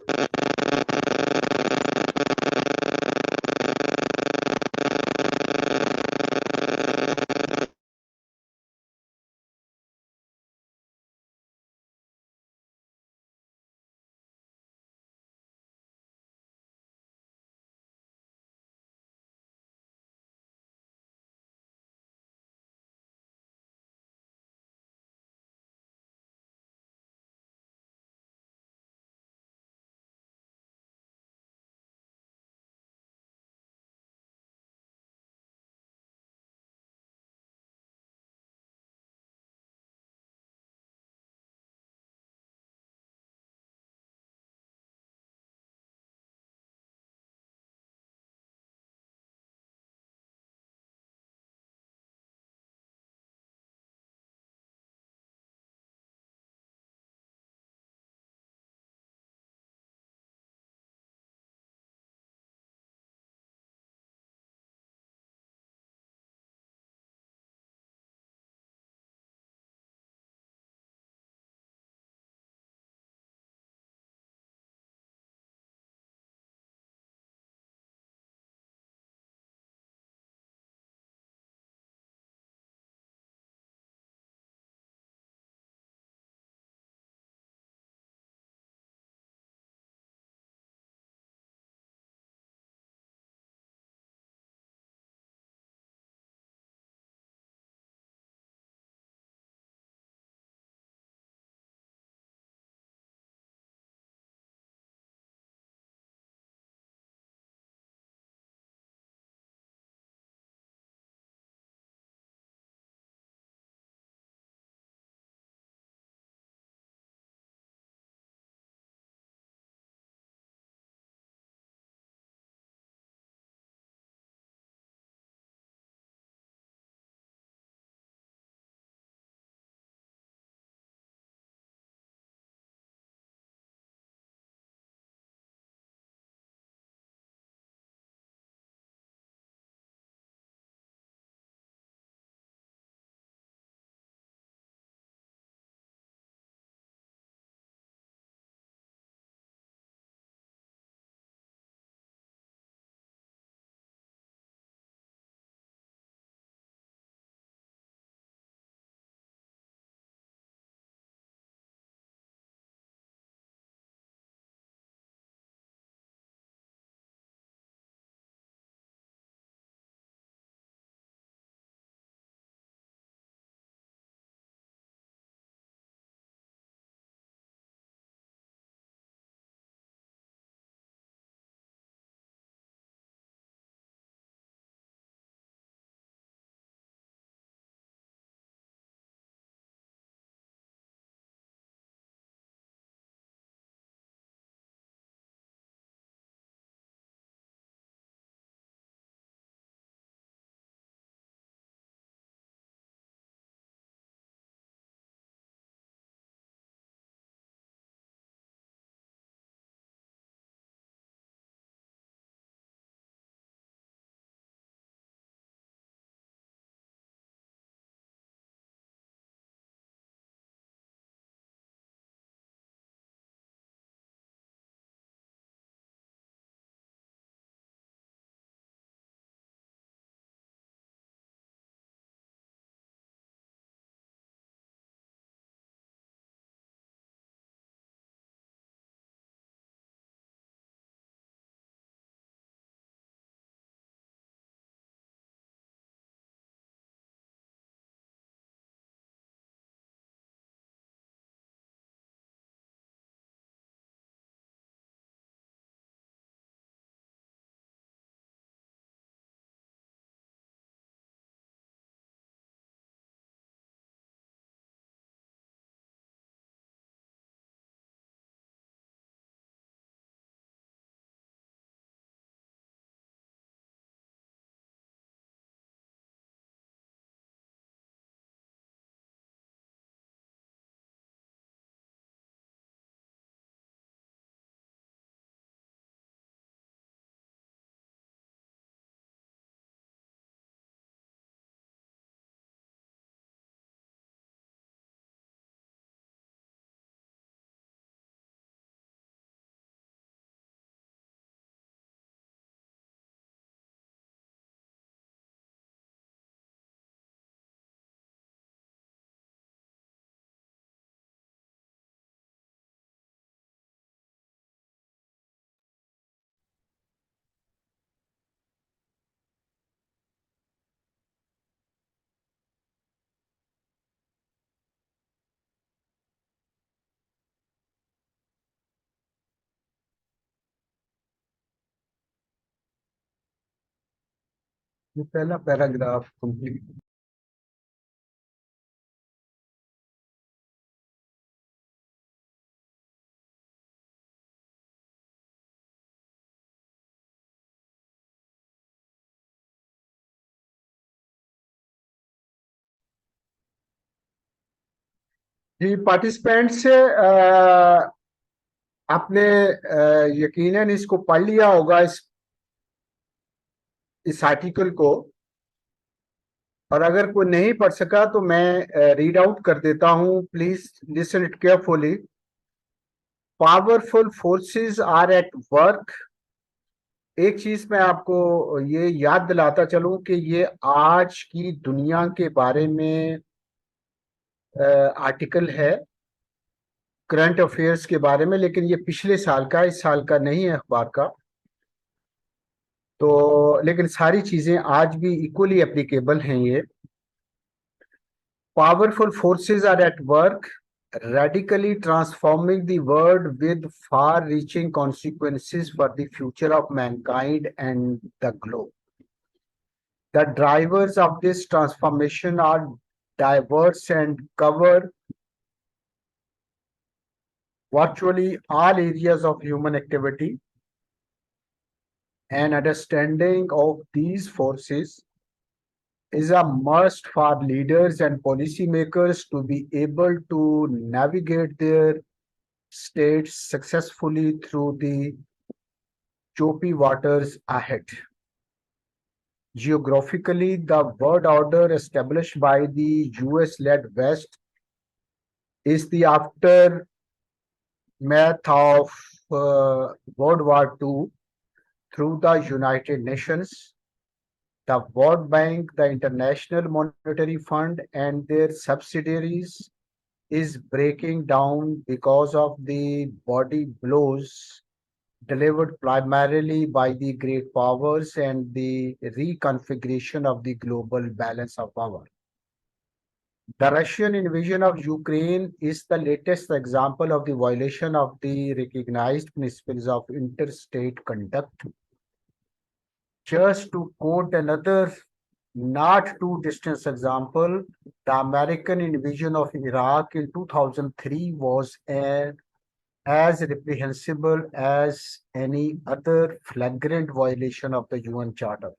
ये पहला पैराग्राफ कंप्लीट। जी पार्टिसिपेंट्स, आपने यकीनन इसको पढ़ लिया होगा, इस आर्टिकल को। और अगर कोई नहीं पढ़ सका तो मैं रीड आउट कर देता हूं, please listen it carefully. Powerful forces are at work. एक चीज मैं आपको ये याद दिलाता चलूं कि ये आज की दुनिया के बारे में आर्टिकल है, करंट अफेयर्स के बारे में, लेकिन ये पिछले साल का, इस साल का नहीं है अखबार का। तो लेकिन सारी चीजें आज भी इक्वली एप्लीकेबल हैं ये। Powerful forces are at work, radically transforming the world with far-reaching consequences for the future of mankind and the globe. The drivers of this transformation are diverse and cover virtually all areas of human activity. An understanding of these forces is a must for leaders and policymakers to be able to navigate their states successfully through the choppy waters ahead. Geographically, the world order established by the US-led West is the aftermath of World War II through the United Nations, the World Bank, the International Monetary Fund, and their subsidiaries is breaking down because of the body blows delivered primarily by the great powers and the reconfiguration of the global balance of power. The Russian invasion of Ukraine is the latest example of the violation of the recognized principles of interstate conduct. Just to quote another not too distant example, the American invasion of Iraq in 2003 was as reprehensible as any other flagrant violation of the UN Charter.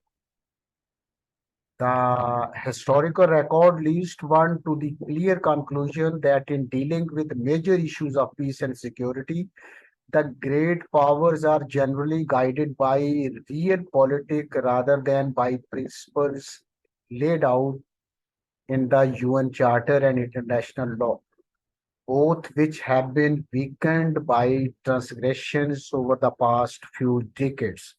The historical record leads one to the clear conclusion that in dealing with major issues of peace and security, the great powers are generally guided by real politics rather than by principles laid out in the UN Charter and international law, both which have been weakened by transgressions over the past few decades.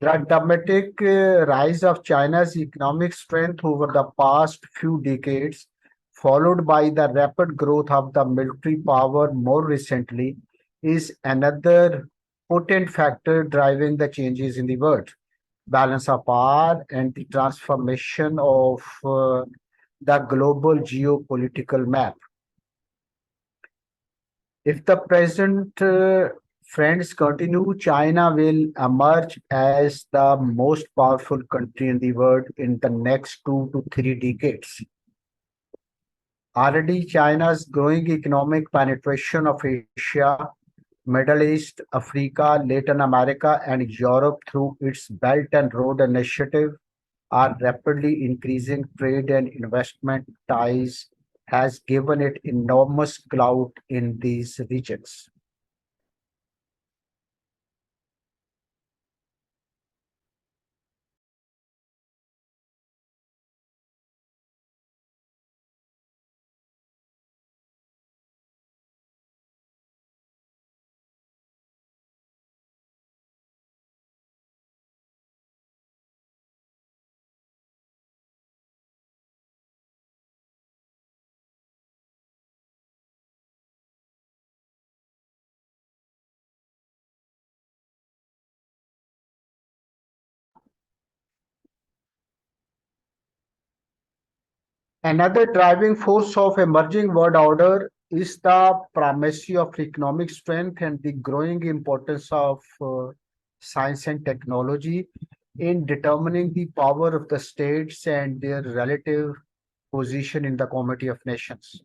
The dramatic rise of China's economic strength over the past few decades, followed by the rapid growth of the military power more recently, is another potent factor driving the changes in the world. Balance of power and the transformation of the global geopolitical map. If the present trends continue, China will emerge as the most powerful country in the world in the next 2 to 3 decades. Already, China's growing economic penetration of Asia, Middle East, Africa, Latin America, and Europe through its Belt and Road Initiative are rapidly increasing trade and investment ties has given it enormous clout in these regions. Another driving force of emerging world order is the primacy of economic strength and the growing importance of science and technology. in determining the power of the states and their relative position in the Committee of Nations.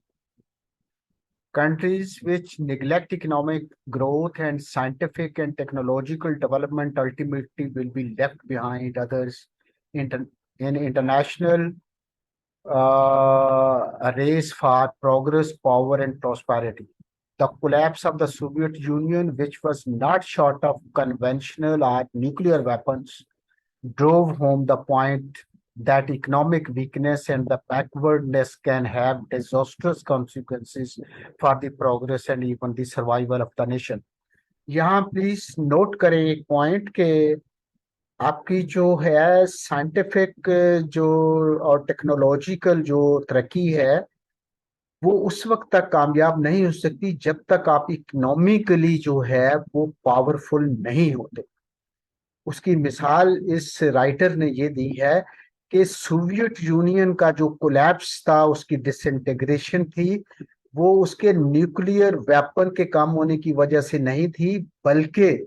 Countries which neglect economic growth and scientific and technological development ultimately will be left behind others in international race for progress, power, and prosperity. The collapse of the Soviet Union, which was not short of conventional or nuclear weapons, drove home the point that economic weakness and the backwardness can have disastrous consequences for the progress and even the survival of the nation. यहाँ please note करें एक point के आपकी जो है scientific जो और technological जो तरक्की है वो उस वक्त तक कामयाब नहीं हो सकती जब तक आप इकोनॉमिकली जो है वो पावरफुल नहीं होते। उसकी मिसाल इस राइटर ने ये दी है कि सोवियत यूनियन का जो कोलैप्स था, उसकी डिसइंटीग्रेशन थी, वो उसके न्यूक्लियर वेपन के कम होने की वजह से नहीं थी, बल्कि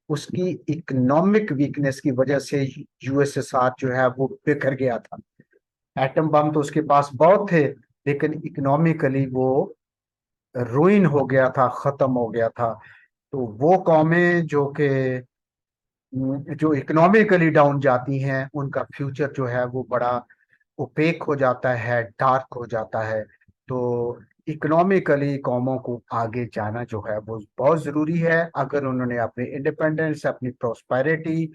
उसकी इकोनॉमिक वीकनेस की वजह से यूएसएसआर जो है वो बिखर गया था। एटम बम तो उसके पास बहुत थे, लेकिन इकोनॉमिकली वो रुइन हो गया था, खत्म हो गया था। तो वो कौमें जो इकोनॉमिकली डाउन जाती हैं, उनका फ्यूचर जो है वो बड़ा ओपेक हो जाता है, डार्क हो जाता है। तो इकोनॉमिकली कौमों को आगे जाना जो है वो बहुत जरूरी है अगर उन्होंने अपनी इंडिपेंडेंस, अपनी प्रोस्पेरिटी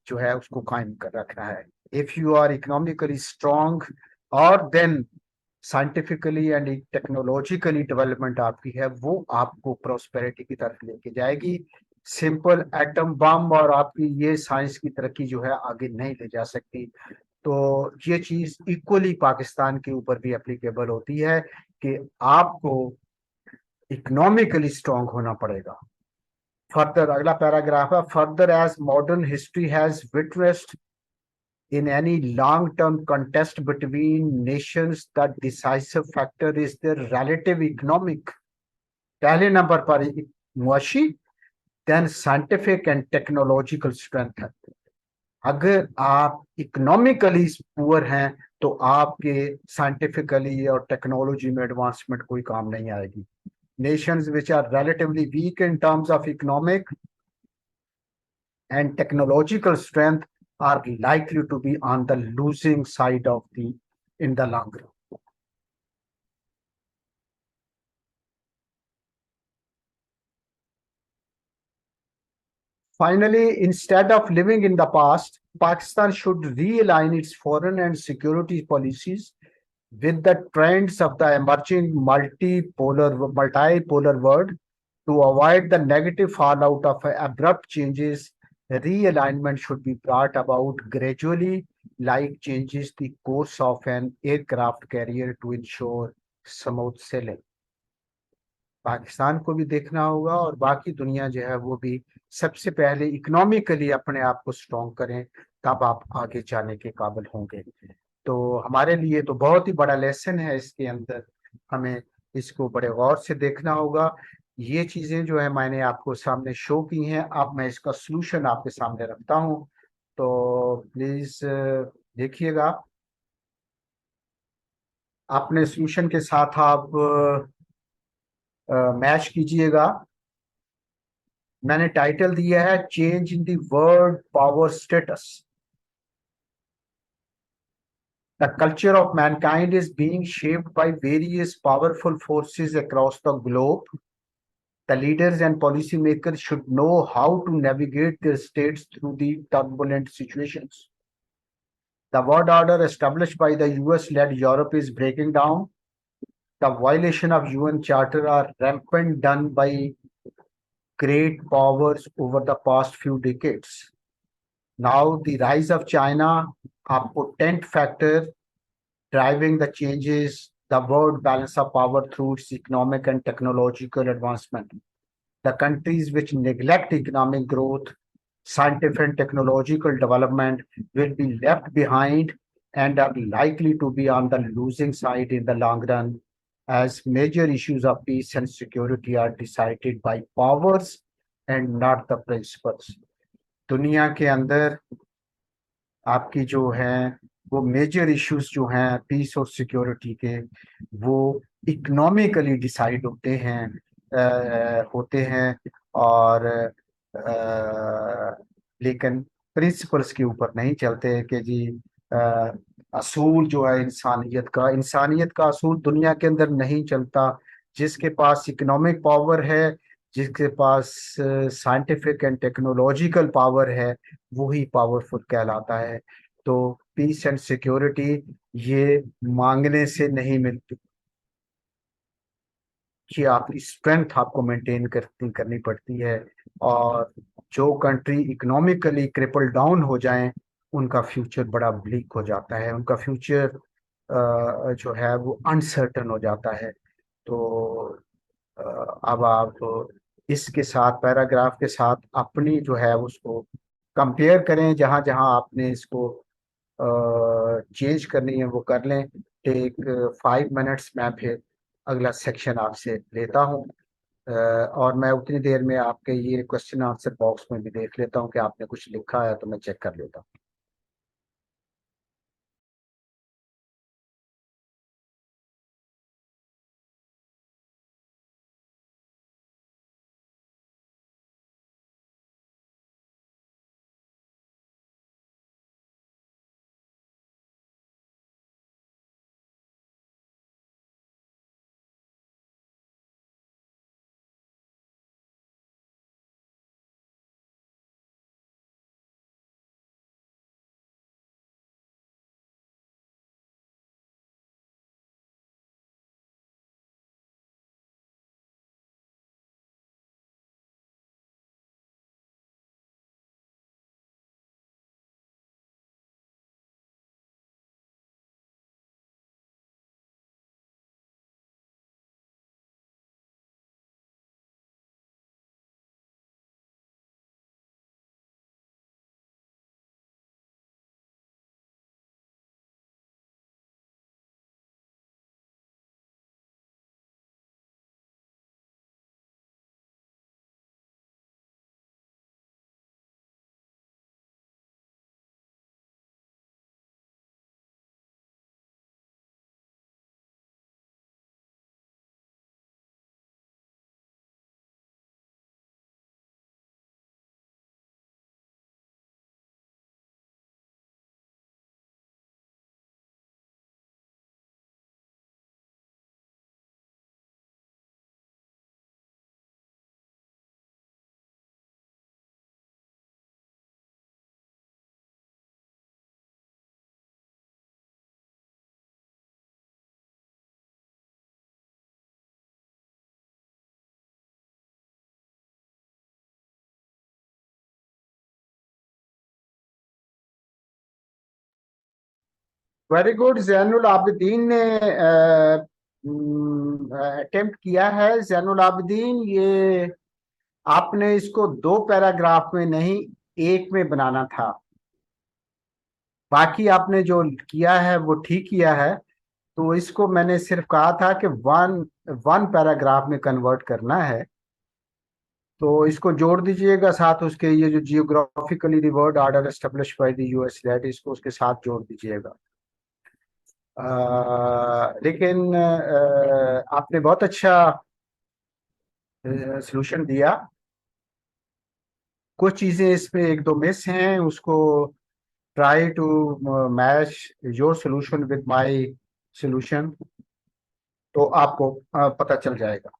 जो है उसको कायम कर रखना है। If you are economically strong और then scientifically and technologically development आपकी है, वो आपको प्रोस्पेरिटी की तरफ लेके जाएगी। सिंपल एटम बम और आपकी ये साइंस की तरक्की जो है आगे नहीं ले जा सकती। तो ये चीज इक्वली पाकिस्तान के ऊपर भी एप्लीकेबल होती है कि आपको इकोनॉमिकली स्ट्रांग होना पड़ेगा। फर्दर अगला पैराग्राफ है, further as modern history has witnessed in any long-term contest between nations, the decisive factor is their relative economic. पहले नंबर पर मुआशी, then scientific and technological strength है। अगर आप इकोनॉमिकली पुअर हैं तो आपके साइंटिफिकली और टेक्नोलॉजी में एडवांसमेंट कोई काम नहीं आएगी। Nations which are relatively weak in terms of economic and technological strength are likely to be on the losing side of in the long run. Finally, instead of living in the past, Pakistan should realign its foreign and security policies with the trends of the emerging multipolar world to avoid the negative fallout of abrupt changes. Realignment should be brought about gradually, like changes the course of an aircraft carrier to ensure smooth sailing. Pakistan को भी देखना होगा और बाकी दुनिया जो है वो भी सबसे पहले इकोनॉमिकली अपने आप को स्ट्रॉन्ग करें, तब आप आगे जाने के काबिल होंगे। तो हमारे लिए तो बहुत ही बड़ा लेसन है इसके अंदर, हमें इसको बड़े गौर से देखना होगा। ये चीजें जो है मैंने आपको सामने शो की हैं, अब मैं इसका सलूशन आपके सामने रखता हूं, तो प्लीज देखिएगा। अपने सलूशन के साथ आप मैच कीजिएगा। मैंने टाइटल दिया है change in the world power status. The culture of mankind is being shaped by various powerful forces across the globe. The leaders and policymakers should know how to navigate their states through the turbulent situations. The world order established by the US-led Europe is breaking down. The violation of UN Charter are rampant done by great powers over the past few decades. Now the rise of China, a potent factor driving the changes, the world balance of power through its economic and technological advancement. The countries which neglect economic growth, scientific and technological development will be left behind and are likely to be on the losing side in the long run, as major issues of peace and security are decided by powers and not the principles. दुनिया के अंदर आपकी जो है वो major issues जो हैं piece और सिक्योरिटी के, वो इकोनॉमिकली डिसाइड होते हैं, और लेकिन प्रिंसिपल्स के ऊपर नहीं चलते कि जी अ, असूल जो है इंसानियत का असूल दुनिया के अंदर नहीं चलता। जिसके पास इकोनॉमिक पावर है, जिसके पास साइंटिफिक एंड टेक्नोलॉजिकल पावर है, वही पावरफुल कहलाता है। तो पीस एंड सिक्योरिटी ये मांगने से नहीं मिलती, कि आपकी स्ट्रेंथ आपको मेंटेन करनी पड़ती है। और जो कंट्री इकोनॉमिकली क्रिपल डाउन हो जाएं, उनका फ्यूचर बड़ा ब्लीक हो जाता है, उनका फ्यूचर जो है वो अनसर्टन हो जाता है। तो अ, अब आप इसके साथ पैराग्राफ के साथ अपनी जो है उसको कंपेयर करें, जहां जहां आपने इसको चेंज करनी है वो कर लें। टेक 5 मिनट्स, मैं फिर अगला सेक्शन आपसे लेता हूँ। और मैं उतनी देर में आपके ये क्वेश्चन आंसर बॉक्स में भी देख लेता हूँ कि आपने कुछ लिखा है, तो मैं चेक कर लेता हूँ। Very good. जैनुल आबिदीन ने अटेम्प्ट किया है। जैनुल आबिदीन, ये आपने इसको 2 पैराग्राफ में नहीं, एक में बनाना था। बाकी आपने जो किया है वो ठीक किया है। तो इसको मैंने सिर्फ कहा था कि वन वन पैराग्राफ में कन्वर्ट करना है। तो इसको जोड़ दीजिएगा साथ उसके, ये जो geographically revered order establish by the US, that इसको उसके साथ जोड़ दीजिएगा। लेकिन आपने बहुत अच्छा सॉल्यूशन दिया। कुछ चीजें इसमें एक दो मिस हैं, उसको try to match your solution with my solution, तो आपको पता चल जाएगा।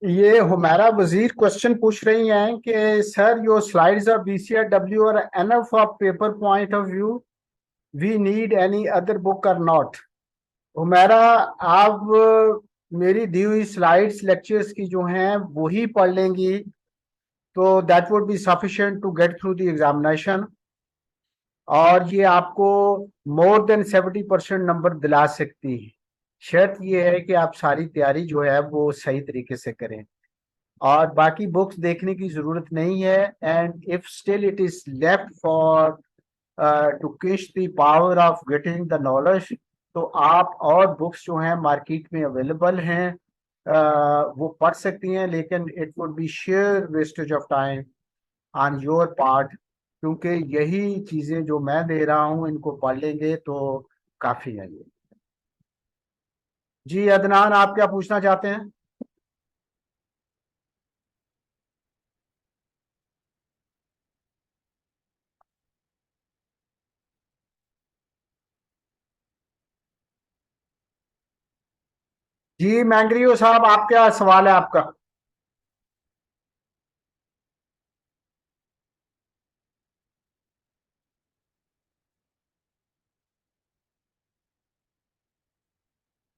ये हुमैरा वजीर क्वेश्चन पूछ रही हैं कि sir your slides of BCRW are enough of paper point of view, we need any other book or not. Humaira, आप मेरी दी हुई स्लाइड्स लेक्चर्स की जो हैं वही पढ़ लेंगी तो that would be sufficient to get through the examination, और ये आपको मोर देन 70% नंबर दिला सकती है। शर्त ये है कि आप सारी तैयारी जो है वो सही तरीके से करें, और बाकी बुक्स देखने की जरूरत नहीं है। And if still it is left for to किश the power of getting the knowledge, तो आप और बुक्स जो हैं मार्केट में अवेलेबल हैं, वो पढ़ सकती हैं, लेकिन it would be share wastage of time on your part, क्योंकि यही चीजें जो मैं दे रहा हूं इनको पढ़ लेंगे तो काफी है ये। जी अदनान, आप क्या पूछना चाहते हैं? जी मैंग्रियो साहब, आप क्या सवाल है आपका?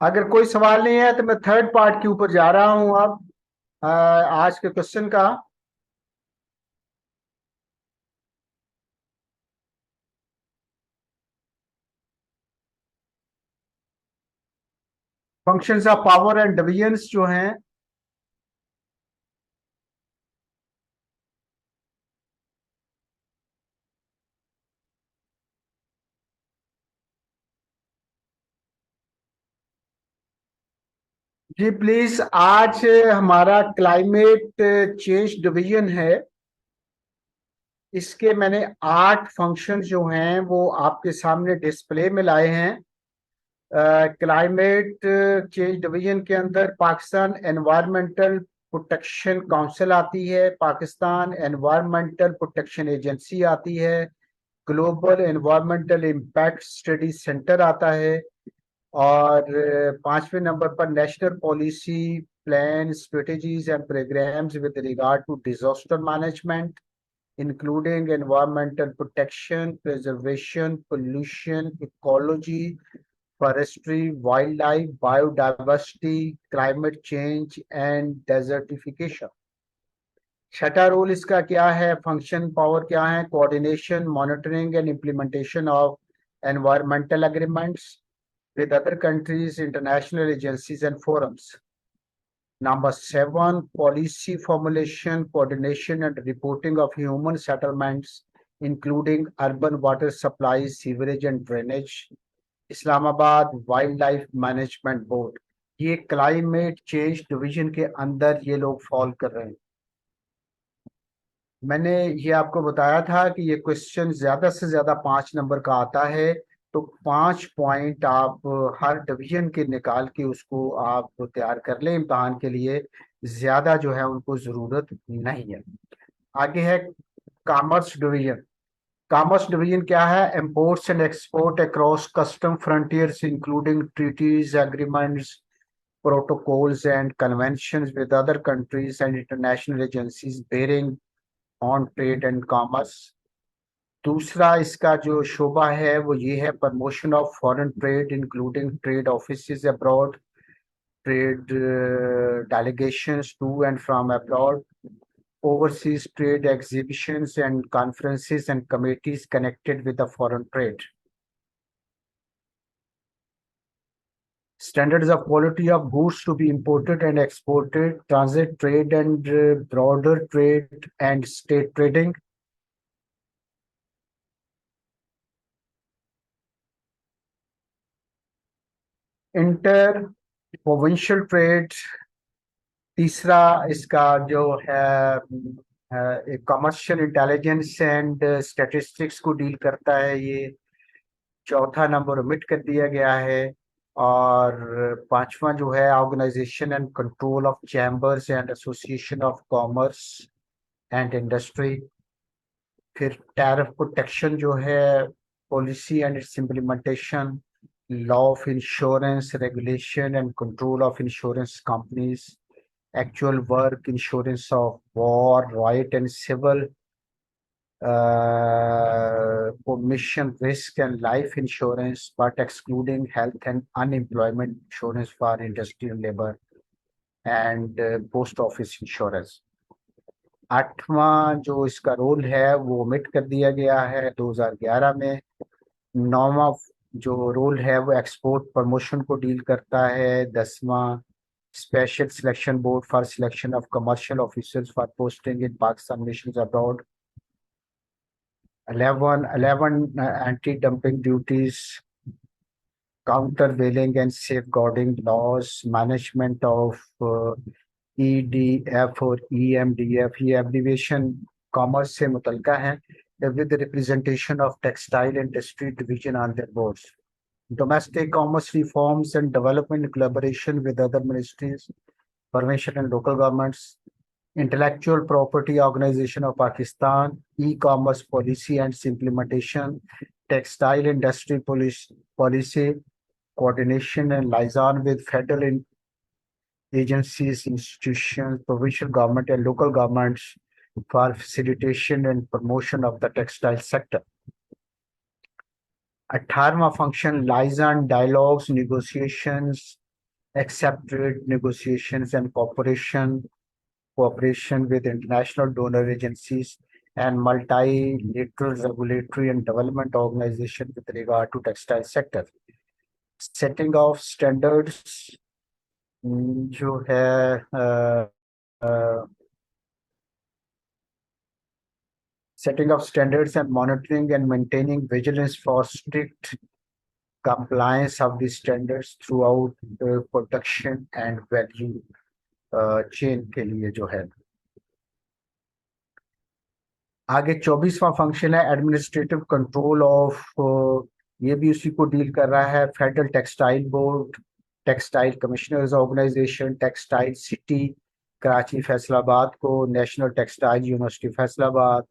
अगर कोई सवाल नहीं है तो मैं थर्ड पार्ट के ऊपर जा रहा हूं अब आज के क्वेश्चन का। Functions of power and divisions जो हैं, जी प्लीज, आज हमारा क्लाइमेट चेंज डिवीजन है। इसके मैंने 8 फंक्शन जो हैं वो आपके सामने डिस्प्ले में लाए हैं। क्लाइमेट चेंज डिवीजन के अंदर पाकिस्तान एनवायरमेंटल प्रोटेक्शन काउंसिल आती है, पाकिस्तान एनवायरमेंटल प्रोटेक्शन एजेंसी आती है, global environmental impact study centre आता है, और 5वें नंबर पर national policy plan strategies and programmes with regard to disaster management including environmental protection, preservation, pollution, ecology, forestry, wildlife, biodiversity, climate change, and desertification. छठा rule इसका क्या है? Function power क्या है? Coordination, monitoring and implementation of environmental agreements with other countries, international agencies, and forums. Number 7, policy formulation, coordination, and reporting of human settlements, including urban water supply, sewerage, and drainage. Islamabad wild life management board. ये climate change division के अंदर ये लोग fall कर रहे हैं। मैंने ये आपको बताया था कि ये क्वेश्चन ज्यादा से ज्यादा 5 नंबर का आता है, तो 5 पॉइंट आप हर डिवीजन के निकाल के उसको आप तैयार कर लें इम्तहान के लिए, ज्यादा जो है उनको जरूरत नहीं है। आगे है कॉमर्स डिवीजन। कॉमर्स डिवीजन क्या है? Imports and export across custom frontiers including treaties, agreements, protocols and conventions with other countries and international agencies bearing on trade and commerce. दूसरा इसका जो शोबा है वो ये है promotion of foreign trade including trade offices abroad, trade delegations to and from abroad, overseas trade exhibitions and conferences and committees connected with the foreign trade. Standards of quality of goods to be imported and exported, transit trade and broader trade and state trading. Inter provincial trade. तीसरा इसका जो है commercial intelligence and statistics को deal करता है ये। चौथा number omit कर दिया गया है। और पांचवा जो है organisation and control of chambers and association of commerce and industry. फिर टैरिफ प्रोटेक्शन जो है, policy and its implementation, law of insurance, regulation and control of insurance companies, actual work, insurance of war, riot and civil, commission risk and life insurance, but excluding health and unemployment insurance for industrial labor and post office insurance. आठवां जो इसका role है वो omit कर दिया गया है 2011 में। नौवां जो रोल है वो एक्सपोर्ट प्रमोशन को डील करता है। 10वां special selection board for selection of commercial officers for posting in Pakistan missions abroad. 11 anti-dumping duties, countervailing and safeguarding laws, management of EDF और EMDF, ये एब्रीविएशन कॉमर्स से मुतल्लिका है, with the representation of textile industry division on their boards. Domestic commerce reforms and development in collaboration with other ministries, provincial and local governments. Intellectual Property Organization of Pakistan, e-commerce policy and its implementation, textile industry policy coordination and liaison with federal agencies, institutions, provincial government and local governments for facilitation and promotion of the textile sector. 18वां function, liaison, dialogues, negotiations, accept trade negotiations and cooperation with international donor agencies and multilateral regulatory and development organization with regard to textile sector. Setting of standards जो है setting of standards and monitoring and maintaining vigilance for strict compliance of these standards throughout the production and value chain के लिए जो है। आगे 24वां function है administrative control of, ये भी उसी को डील कर रहा है। Federal textile board, textile commissioners organisation, textile city Karachi Faisalabad को, national textile university Faisalabad,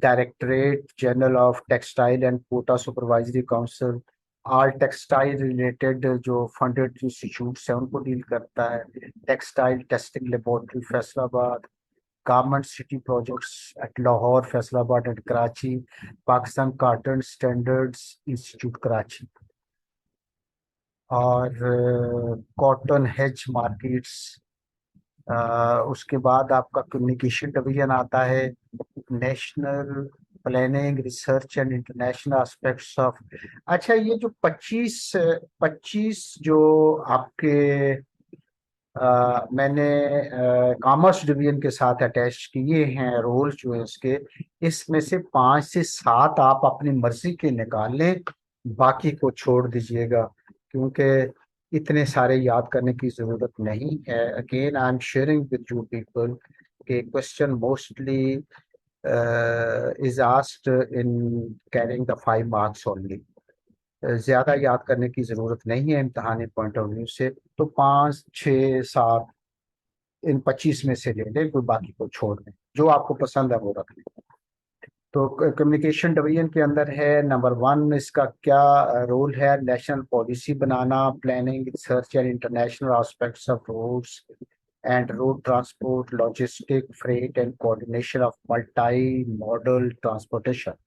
directorate general of textile and quota supervisory council, all textile related जो फंडेड इंस्टीट्यूट्स हैं उनको डील करता है। Textile testing laboratory Faisalabad, garment city projects at Lahore Faisalabad and Karachi, Pakistan cotton standards institute Karachi, और cotton hedge markets. उसके बाद आपका communication division आता है, national planning research and international aspects of. अच्छा, ये जो 25 जो आपके मैंने कॉमर्स डिवीजन के साथ अटैच किए हैं रोल जो है इसके, इसमें से 5 से 7 आप अपनी मर्जी के निकाल लें, बाकी को छोड़ दीजिएगा क्योंकि इतने सारे याद करने की जरूरत नहीं है। Again I am sharing with you people के question mostly is asked in carrying the 5 marks only. ज्यादा याद करने की जरूरत नहीं है इम्तहानी पॉइंट ऑफ व्यू से, तो 5, 6, 7 इन 25 में से ले लें, कोई बाकी को छोड़ दें, जो आपको पसंद है वो रख लें। तो कम्युनिकेशन डिवीजन के अंदर है नंबर 1, इसका क्या रोल है, नेशनल पॉलिसी बनाना, planning research and international aspects of roads and road transport, logistic, freight, and coordination of multi-modal transportation.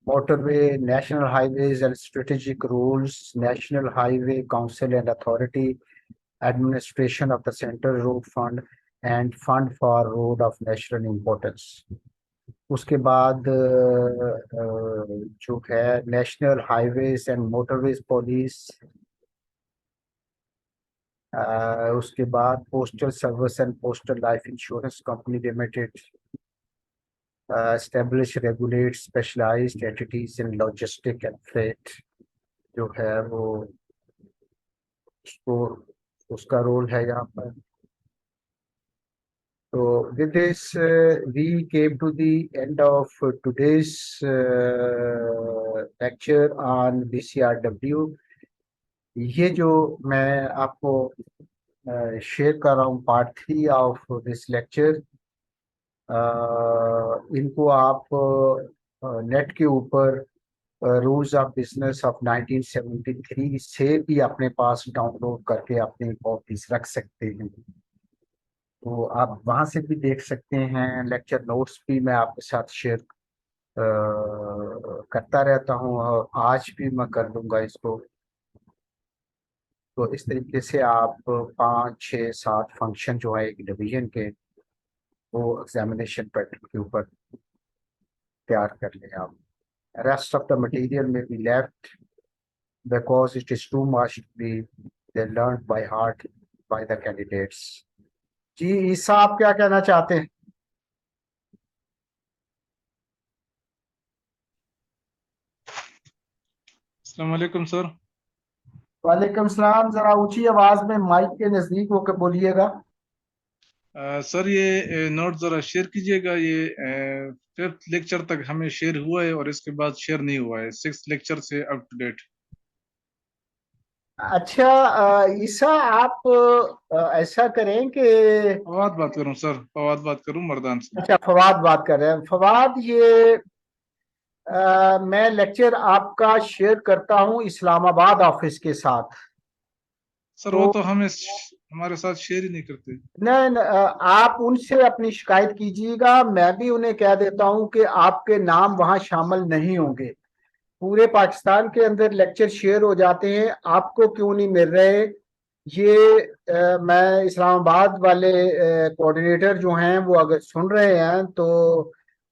Motorway, national highways and strategic rules, National Highway Council and Authority, administration of the Central Road Fund and Fund for Road of National Importance. उसके बाद जो है National Highways and Motorways Police, उसके बाद postal service and postal life insurance company limited, establish regulate specialised entities in logistic and freight जो है वो उसको उसका रोल है यहाँ पर। तो with this we came to the end of today's lecture on BCRW। ये जो मैं आपको शेयर कर रहा हूँ पार्ट 3 ऑफ दिस लेक्चर, इनको आप नेट के ऊपर रूल्स ऑफ बिजनेस ऑफ 1973 से भी अपने पास डाउनलोड करके अपनी कॉपीज रख सकते हैं। तो आप वहां से भी देख सकते हैं। लेक्चर नोट्स भी मैं आपके साथ शेयर करता रहता हूँ, और आज भी मैं कर दूंगा इसको। तो इस तरीके से आप 5 6 7 फंक्शन जो है एक डिवीजन के, वो एग्जामिनेशन पैटर्न के ऊपर तैयार कर लें आप। रेस्ट ऑफ द मटेरियल में be left because it is too much to be learned by heart by the candidates. जी ईसा, आप क्या कहना चाहते हैं? अस्सलाम वालेकुम सर। वालेकुम सलाम। जरा ऊंची आवाज में माइक के नजदीक होकर बोलिएगा। सर ये नोट जरा शेयर कीजिएगा। ये 5th लेक्चर तक हमें शेयर हुआ है और इसके बाद शेयर नहीं हुआ है, 6th लेक्चर से अप टू डेट। अच्छा ईसा, आप ऐसा करें कि फवाद बात करूं सर, फवाद बात करूं मर्दान से। अच्छा, फवाद बात कर रहे हैं। फवाद, ये मैं लेक्चर आपका शेयर करता हूं इस्लामाबाद ऑफिस के साथ। सर तो वो तो हमारे साथ शेयर ही नहीं करते। नहीं, आप उनसे अपनी शिकायत कीजिएगा। मैं भी उन्हें कह देता हूं कि आपके नाम वहां शामिल नहीं होंगे। पूरे पाकिस्तान के अंदर लेक्चर शेयर हो जाते हैं, आपको क्यों नहीं मिल रहे? ये मैं इस्लामाबाद वाले कोऑर्डिनेटर जो हैं वो अगर सुन रहे हैं तो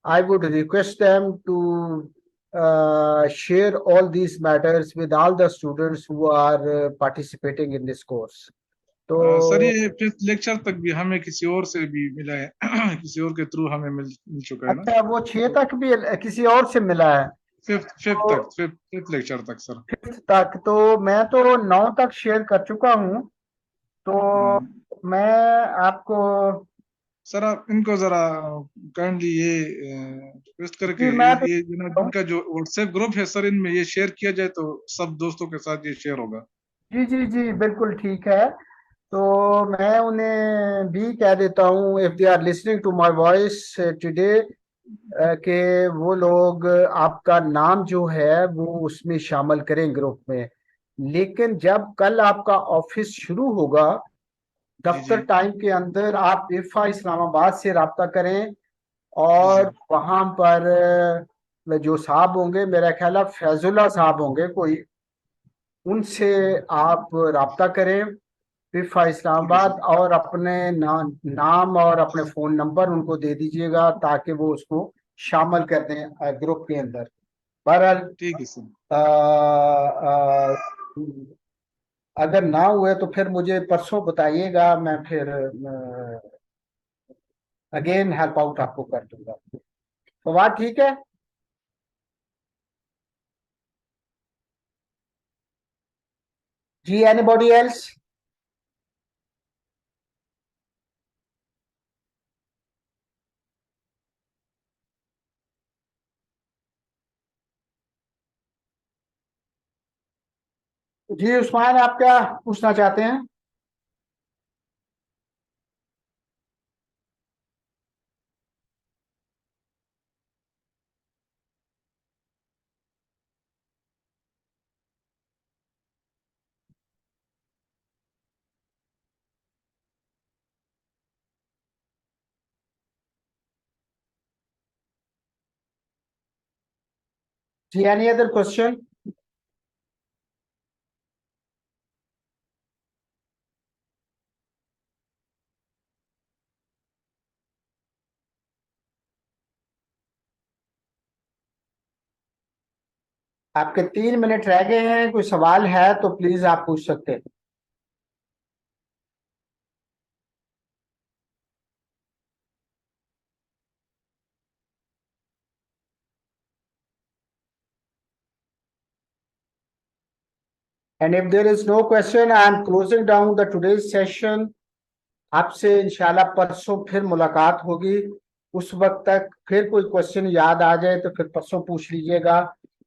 I would request them to share all these matters with all the students who are participating in this course. तो सर ये 5th लेक्चर तक भी हमें किसी और से भी मिला है किसी और के थ्रू हमें मिल चुका है ना। अच्छा, वो 6 तक भी किसी और से मिला है? 5th तो तक, 5th लेक्चर तक सर। 5th तक तो मैं तो 9 तक शेयर कर चुका हूँ। तो मैं आपको सर आप इनको जरा काइंडली ये रिक्वेस्ट करके जी मैं ये इनका जो व्हाट्सएप ग्रुप है सर, इनमें ये शेयर किया जाए तो सब दोस्तों के साथ ये शेयर होगा। जी जी जी बिल्कुल ठीक है। तो मैं उन्हें भी कह देता हूँ, if they are listening to my voice today, कि वो लोग आपका नाम जो है वो उसमें शामिल करें ग्रुप में। लेकिन जब कल आपका ऑफिस शुरू होगा, जी जी दफ्तर टाइम के अंदर आप इरफा इस्लामाबाद से रब्ता करें। जी जी और वहां पर जो साहब होंगे, मेरा ख्याल है फैजुल्ला साहब होंगे कोई, उनसे आप रब्ता करें इरफा ठीक है इस्लामाबाद, सर। और अपने नाम और अपने फोन नंबर उनको दे दीजिएगा ताकि वो उसको शामिल कर दें ग्रुप के अंदर। बहरहाल ठीक है सर। अ, अ, अगर ना हुए तो फिर मुझे परसों बताइएगा, मैं फिर अगेन हेल्प आउट आपको कर दूंगा। तो बात ठीक है। जी, एनीबॉडी एल्स? जी उस्मान, आप क्या पूछना चाहते हैं? जी, एनी अदर क्वेश्चन? आपके 3 मिनट रह गए हैं, कोई सवाल है तो प्लीज आप पूछ सकते हैं। And if there is no question, I am closing down the today's session. आपसे इंशाल्लाह परसों फिर मुलाकात होगी। उस वक्त तक फिर कोई क्वेश्चन याद आ जाए तो फिर परसों पूछ लीजिएगा।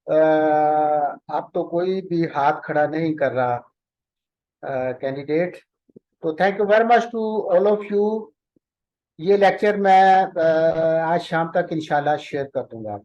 अब तो कोई भी हाथ खड़ा नहीं कर रहा कैंडिडेट। तो thank you very much to all of you. ये लेक्चर मैं आज शाम तक इंशाल्लाह शेयर कर दूंगा।